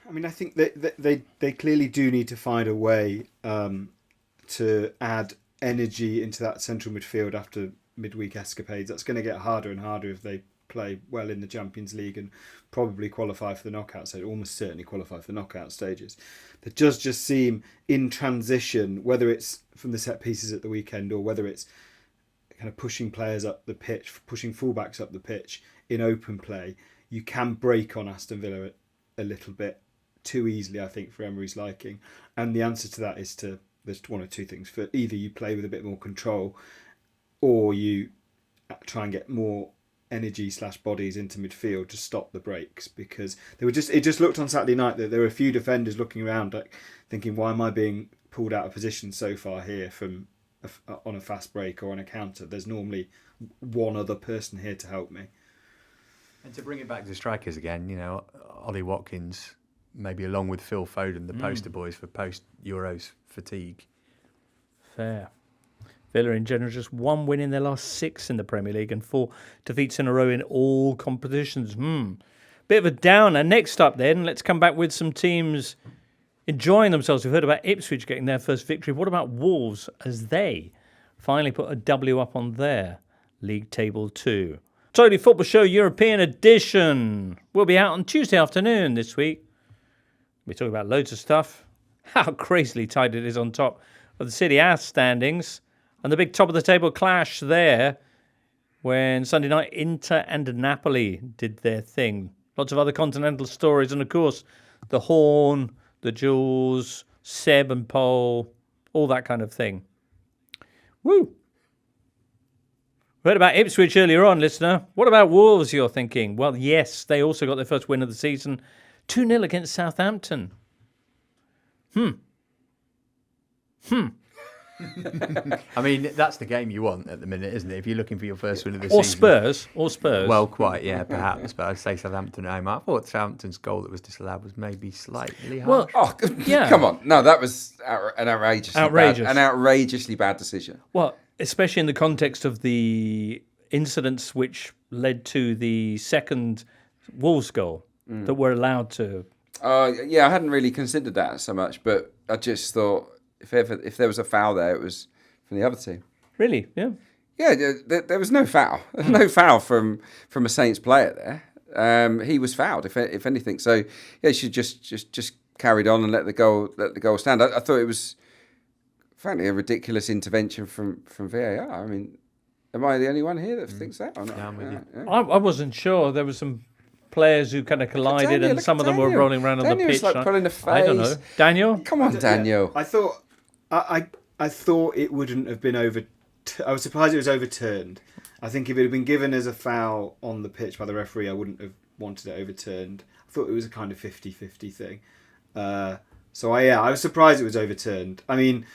I mean, I think they clearly do need to find a way to add energy into that central midfield after midweek escapades. That's going to get harder and harder if they play well in the Champions League and probably qualify for the knockout stage, almost certainly qualify for the knockout stages. There does just seem in transition, whether it's from the set pieces at the weekend or whether it's kind of pushing players up the pitch, pushing fullbacks up the pitch in open play, you can break on Aston Villa a little bit too easily, I think, for Emery's liking. And the answer to that is there's one or two things. For either you play with a bit more control or you try and get more energy / bodies into midfield to stop the breaks, because it just looked on Saturday night that there were a few defenders looking around like thinking, why am I being pulled out of position so far here from on a fast break or on a counter? There's normally one other person here to help me. And to bring it back to strikers again, Ollie Watkins, maybe along with Phil Foden, the poster boys for post-Euros fatigue. Fair. Villa in general just one win in their last 6 in the Premier League and 4 defeats in a row in all competitions. Bit of a downer. Next up then, let's come back with some teams enjoying themselves. We've heard about Ipswich getting their first victory. What about Wolves as they finally put a W up on their league table too? Totally Football Show European edition. We'll be out on Tuesday afternoon this week. We're talking about loads of stuff. How crazily tight it is on top of the City A standings. And the big top of the table clash there when Sunday night Inter and Napoli did their thing. Lots of other continental stories. And of course, the Horn, the Jules, Seb and Paul, all that kind of thing. Woo! We heard about Ipswich earlier on, listener. What about Wolves, you're thinking? Well, yes, they also got their first win of the season. 2-0 against Southampton. I mean, that's the game you want at the minute, isn't it? If you're looking for your first win of the Or season. Or Spurs. Well, quite, yeah, perhaps. But I'd say Southampton at home. I thought Southampton's goal that was disallowed was maybe slightly harsh. Well, yeah. Come on. No, that was an outrageously bad decision. Well, especially in the context of the incidents which led to the second Wolves goal that were allowed to. Yeah, I hadn't really considered that so much, but I just thought if there was a foul there, it was from the other team. Really? Yeah. Yeah, there was no foul. No foul from a Saints player there. He was fouled, if anything. So yeah, he should just carried on and let the goal stand. I thought it was frankly a ridiculous intervention from VAR. I mean, am I the only one here that thinks that or not? Yeah, I wasn't sure. There were some players who kind of collided and some of them were rolling around on the pitch. Like pulling a face. I don't know. Daniel? Come on, Daniel. I thought it wouldn't have been I was surprised it was overturned. I think if it had been given as a foul on the pitch by the referee, I wouldn't have wanted it overturned. I thought it was a kind of 50-50 thing. So I was surprised it was overturned. I mean,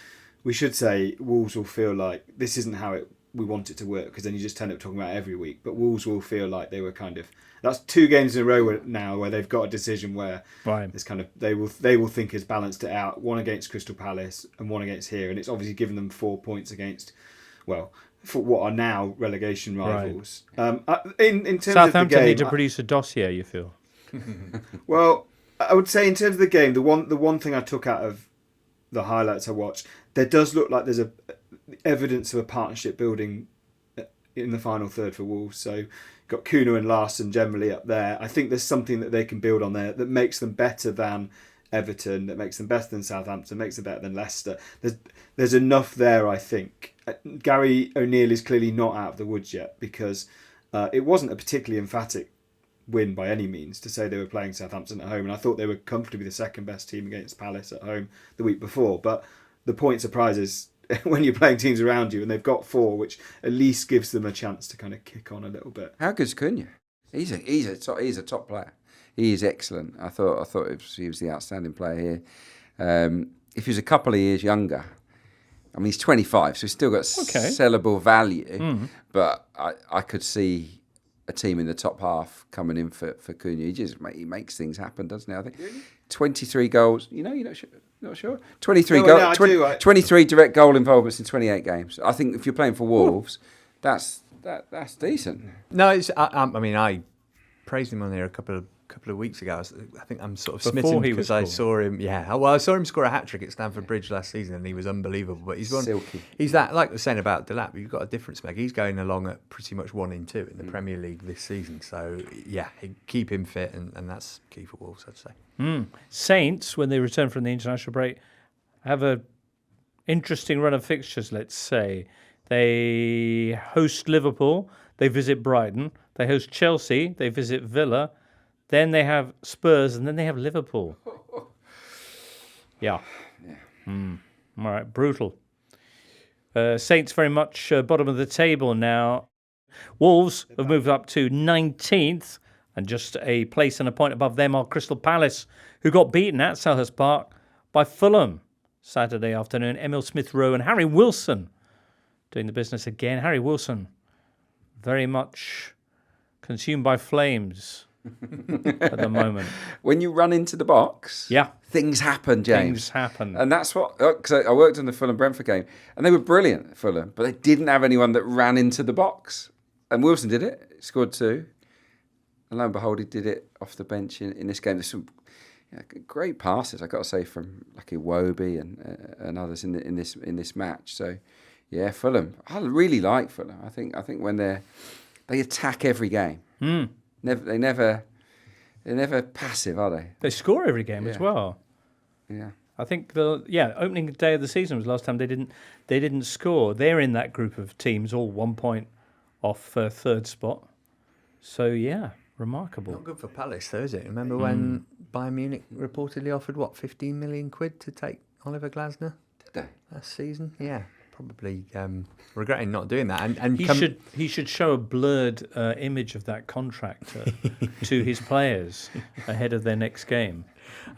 we should say Wolves will feel like this isn't how we want it to work, because then you just end up talking about it every week. But Wolves will feel like they were kind of... That's 2 games in a row now where they've got a decision where it's kind of they will think has balanced it out. One against Crystal Palace and one against here, and it's obviously given them 4 points against, well, for what are now relegation rivals. Right. In terms Southampton of the game, need to produce a dossier, you feel? Well, I would say in terms of the game, the one thing I took out of the highlights I watched, there does look like there's a evidence of a partnership building in the final third for Wolves. So got Kuno and Larsson generally up there. I think there's something that they can build on there that makes them better than Everton, that makes them better than Southampton, makes them better than Leicester. There's enough there, I think. Gary O'Neill is clearly not out of the woods yet, because it wasn't a particularly emphatic win by any means to say they were playing Southampton at home, and I thought they were comfortably the second best team against Palace at home the week before. But the point surprises when you're playing teams around you, and they've got 4, which at least gives them a chance to kind of kick on a little bit. How good's Cunha? He's a top player. He is excellent. I thought he was the outstanding player here. If he was a couple of years younger, I mean, he's 25, so he's still got sellable value. But I could see a team in the top half coming in for Cunha. He makes things happen, doesn't he? I think 23 goals. You're not sure? 23 direct goal involvements in 28 games. I think if you're playing for Wolves, that's decent. No, it's. I mean, I praised him on there a couple couple of weeks ago. I think I'm sort of Before smitten he because was I cool. saw him. Yeah, well, I saw him score a hat-trick at Stamford Bridge last season, and he was unbelievable. But he's one. Silky. He's that, like I was saying about Delap. You've got a difference, Meg. He's going along at pretty much 1 in 2 in the Premier League this season. So yeah, keep him fit, and that's key for Wolves, I'd say. Saints, when they return from the international break, have a interesting run of fixtures. Let's say they host Liverpool, they visit Brighton, they host Chelsea, they visit Villa, then they have Spurs, and then they have Liverpool. Yeah. All right, brutal. Saints very much bottom of the table now. Wolves have moved up to 19th, and just a place and a point above them are Crystal Palace, who got beaten at Selhurst Park by Fulham Saturday afternoon. Emil Smith-Rowe and Harry Wilson doing the business again. Harry Wilson very much consumed by flames at the moment. When you run into the box, things happen, James. Things happen. And that's what, because I worked on the Fulham-Brentford game, and they were brilliant, Fulham, but they didn't have anyone that ran into the box. And Wilson did it, scored 2. And lo and behold, he did it off the bench in this game. There's some great passes, I've got to say, from Lucky Iwobi and others in this match. So, yeah, Fulham. I really like Fulham. I think when they attack every game. They're never passive, are they? They score every game as well. Yeah. I think opening day of the season was the last time they didn't score. They're in that group of teams, all 1 point off third spot. So yeah, remarkable. Not good for Palace, though, is it? Remember when Bayern Munich reportedly offered 15 million quid to take Oliver Glasner? Did they? Last season? Yeah. Probably regretting not doing that. And he should show a blurred image of that contract to his players ahead of their next game,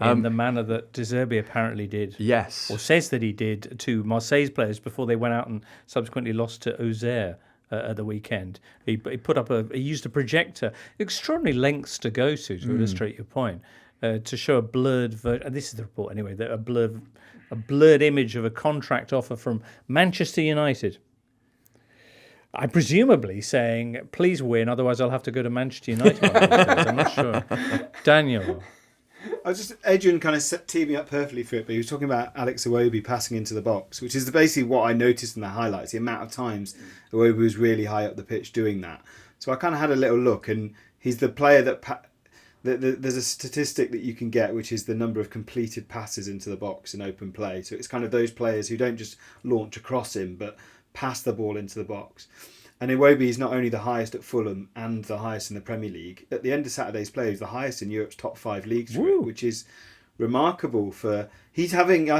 in the manner that De Zerbi apparently did. Yes, or says that he did to Marseille's players before they went out and subsequently lost to Auxerre at the weekend. He used a projector, extraordinary lengths to go to illustrate your point, to show a blurred version. This is the report anyway. That a blurred image of a contract offer from Manchester United. I presumably saying, please win, otherwise I'll have to go to Manchester United. I'm not sure. Daniel. Adrian kind of teed me up perfectly for it, but he was talking about Alex Iwobi passing into the box, which is basically what I noticed in the highlights, the amount of times Iwobi was really high up the pitch doing that. So I kind of had a little look, and he's the player that... There's a statistic that you can get, which is the number of completed passes into the box in open play. So it's kind of those players who don't just launch across him, but pass the ball into the box. And Iwobi is not only the highest at Fulham and the highest in the Premier League. At the end of Saturday's play, he's the highest in Europe's top 5 leagues, which is remarkable for... I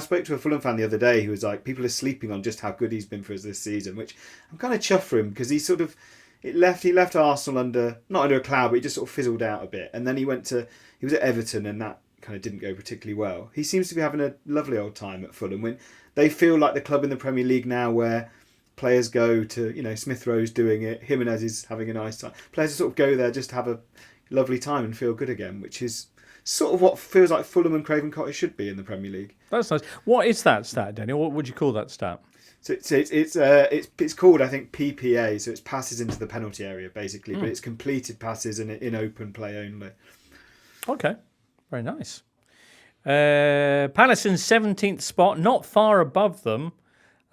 spoke to a Fulham fan the other day who was like, people are sleeping on just how good he's been for us this season, which I'm kind of chuffed for him, because he sort of... He left Arsenal not under a cloud, but he just sort of fizzled out a bit. And then he was at Everton, and that kind of didn't go particularly well. He seems to be having a lovely old time at Fulham. When they feel like the club in the Premier League now where players go to, Smith-Rowe's doing it, Jimenez is having a nice time. Players sort of go there just to have a lovely time and feel good again, which is sort of what feels like Fulham and Craven Cottage should be in the Premier League. That's nice. What is that stat, Daniel? What would you call that stat? So it's called, I think, PPA. So it's passes into the penalty area basically, but it's completed passes in open play only. Okay, very nice. Palace in 17th spot, not far above them,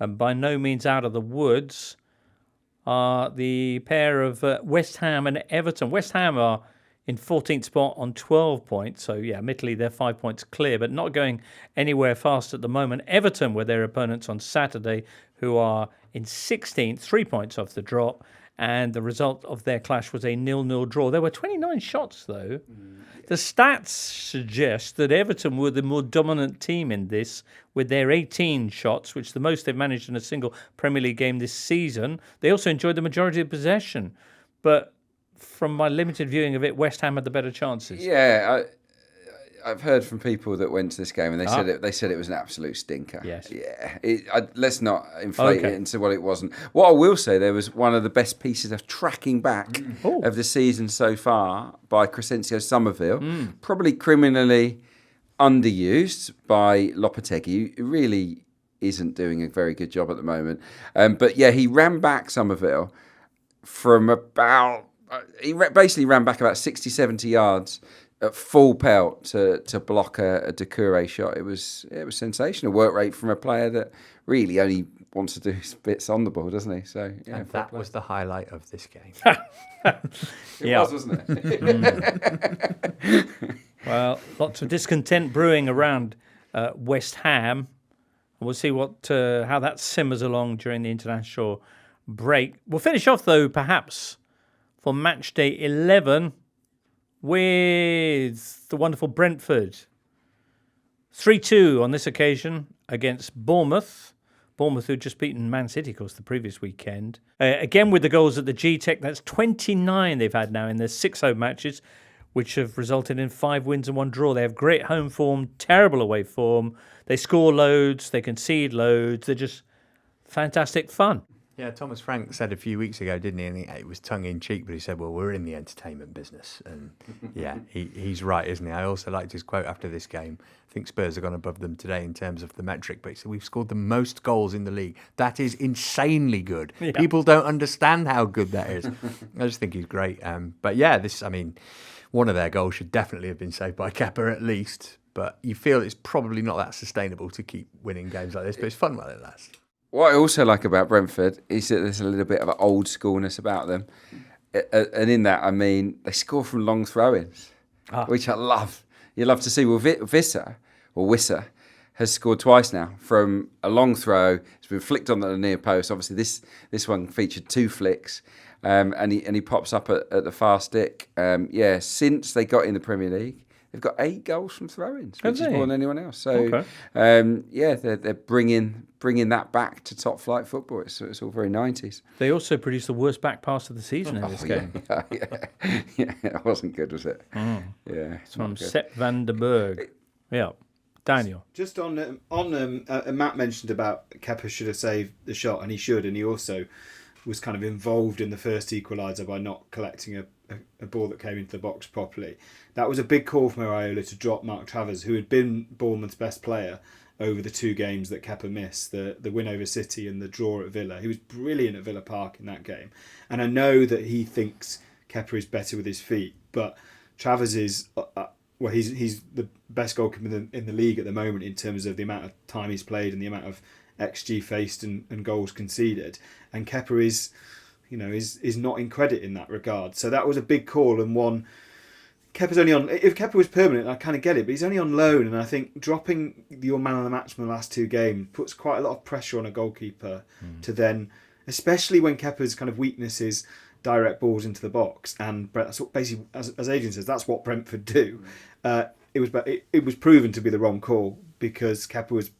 and by no means out of the woods, are the pair of West Ham and Everton. West Ham are in 14th spot on 12 points. So, yeah, admittedly, they're 5 points clear, but not going anywhere fast at the moment. Everton were their opponents on Saturday, who are in 16th, 3 points off the drop. And the result of their clash was a 0-0 draw. There were 29 shots, though. The stats suggest that Everton were the more dominant team in this, with their 18 shots, which is the most they've managed in a single Premier League game this season. They also enjoyed the majority of possession. But from my limited viewing of it, West Ham had the better chances. Yeah, I've heard from people that went to this game, and they said it was an absolute stinker. Yes. Yeah. Let's not inflate it into what it wasn't. What I will say, there was one of the best pieces of tracking back of the season so far by Crescencio Somerville, probably criminally underused by Lopetegui, who really isn't doing a very good job at the moment. But yeah, he ran back Somerville from about... He basically ran back about 60, 70 yards at full pelt to block a Doucouré shot. It was sensational work rate from a player that really only wants to do bits on the ball, doesn't he? So yeah, and that was the highlight of this game. It was, wasn't it? Well, lots of discontent brewing around West Ham. We'll see how that simmers along during the international break. We'll finish off, though, perhaps for match day 11 with the wonderful Brentford. 3-2 on this occasion against Bournemouth. Bournemouth, who'd just beaten Man City, of course, the previous weekend. Again, with the goals at the G-Tech, that's 29 they've had now in their 6 home matches, which have resulted in 5 wins and 1 draw. They have great home form, terrible away form. They score loads, they concede loads. They're just fantastic fun. Yeah, Thomas Frank said a few weeks ago, didn't he? And it was tongue-in-cheek, but he said, well, we're in the entertainment business. And yeah, he's right, isn't he? I also liked his quote after this game. I think Spurs have gone above them today in terms of the metric, but he said, we've scored the most goals in the league. That is insanely good. Yeah. People don't understand how good that is. I just think he's great. But yeah, one of their goals should definitely have been saved by Kepa at least. But you feel it's probably not that sustainable to keep winning games like this, but it's fun while it lasts. What I also like about Brentford is that there's a little bit of an old schoolness about them. And in that, I mean, they score from long throw-ins, which I love. You love to see. Well, Wissa has scored twice now from a long throw. It's been flicked on the near post. Obviously, this one featured 2 flicks, and he pops up at the far stick. Since they got in the Premier League, they've got 8 goals from throw-ins, which is more than anyone else. So, they're bringing that back to top flight football. It's all very 90s. They also produced the worst back pass of the season in this game. Yeah, that wasn't good, was it? Mm. Yeah, it's from Sepp van der Berg. Yeah, Daniel. Just on Matt mentioned about Kepa should have saved the shot, and he should, and he also was kind of involved in the first equaliser by not collecting a ball that came into the box properly. That was a big call from Iraola to drop Mark Travers, who had been Bournemouth's best player over the 2 games that Kepa missed, the win over City and the draw at Villa. He was brilliant at Villa Park in that game. And I know that he thinks Kepa is better with his feet, but Travers is... he's the best goalkeeper in the league at the moment in terms of the amount of time he's played and the amount of XG faced and goals conceded. And Kepa is not in credit in that regard. So that was a big call, and one... Kepa's only on... If Kepa was permanent, I kind of get it, but he's only on loan, and I think dropping your man of the match from the last 2 games puts quite a lot of pressure on a goalkeeper to then... Especially when Kepa's kind of weakness is direct balls into the box, and that's what basically, as Adrian says, that's what Brentford do. It was proven to be the wrong call, because Kepa was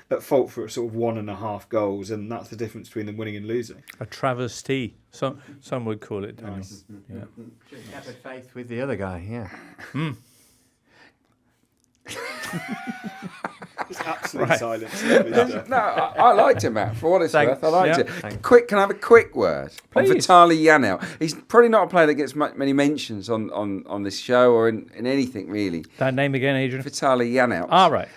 at fault for sort of 1.5 goals, and that's the difference between them winning and losing. A travesty, some would call it, Daniel. Nice. Yeah. Just have faith with the other guy, yeah. It's absolute silence. No, I liked him, Matt. For what it's worth, I liked it. Thanks. Can I have a quick word on Vitaly Yanel? He's probably not a player that gets many mentions on this show or in anything really. That name again, Adrian? Vitaly Yanel. Right.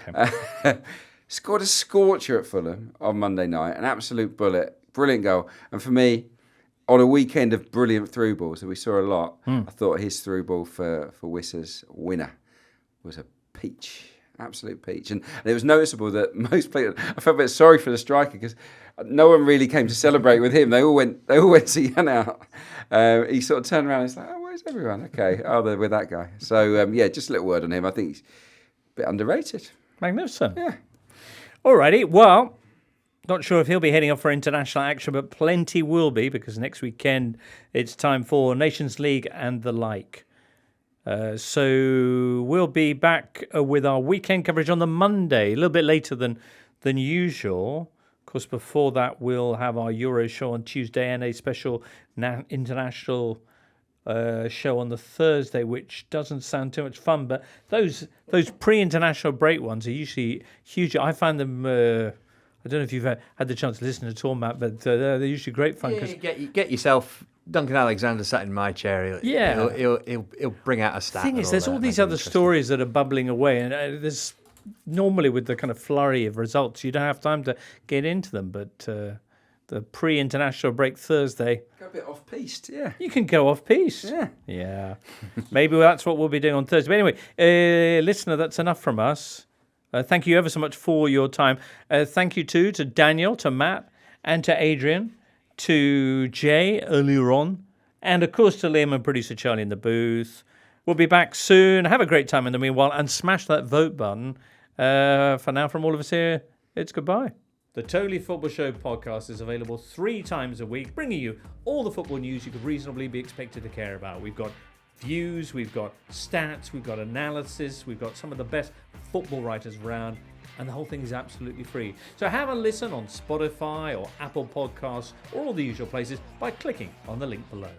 Scored a scorcher at Fulham on Monday night, an absolute bullet, brilliant goal. And for me, on a weekend of brilliant through balls that we saw a lot, I thought his through ball for Wissa's winner was a peach. Absolute peach. And it was noticeable that most players, I felt a bit sorry for the striker because no one really came to celebrate with him. They all went to Jan out. He sort of turned around and he's like, oh, where's everyone? Okay, they're with that guy. So, just a little word on him. I think he's a bit underrated. Magnificent. Yeah. Alrighty, well, not sure if he'll be heading off for international action, but plenty will be, because next weekend it's time for Nations League and the like. So we'll be back with our weekend coverage on the Monday, a little bit later than usual. Of course, before that, we'll have our Euro show on Tuesday and a special international show on the Thursday, which doesn't sound too much fun. But those pre-international break ones are usually huge. I find them... I don't know if you've had the chance to listen at all, Matt, but they're usually great fun. Yeah, get yourself... Duncan Alexander sat in my chair. He'll bring out a stat. The thing is, there's all these other stories that are bubbling away, and there's normally with the kind of flurry of results, you don't have time to get into them. But the pre-international break Thursday. Go a bit off-piste, yeah. You can go off-piste. Yeah. Maybe that's what we'll be doing on Thursday. But anyway, listener, that's enough from us. Thank you ever so much for your time. Thank you too to Daniel, to Matt, and to Adrian, to Jay earlier on, and of course to Liam and producer Charlie in the booth. We'll be back soon. Have a great time in the meanwhile, and smash that vote button. For now, from all of us here, it's goodbye. The Totally Football Show podcast is available 3 times a week, bringing you all the football news you could reasonably be expected to care about. We've got views, we've got stats, we've got analysis, we've got some of the best football writers around, and the whole thing is absolutely free. So have a listen on Spotify or Apple Podcasts or all the usual places by clicking on the link below.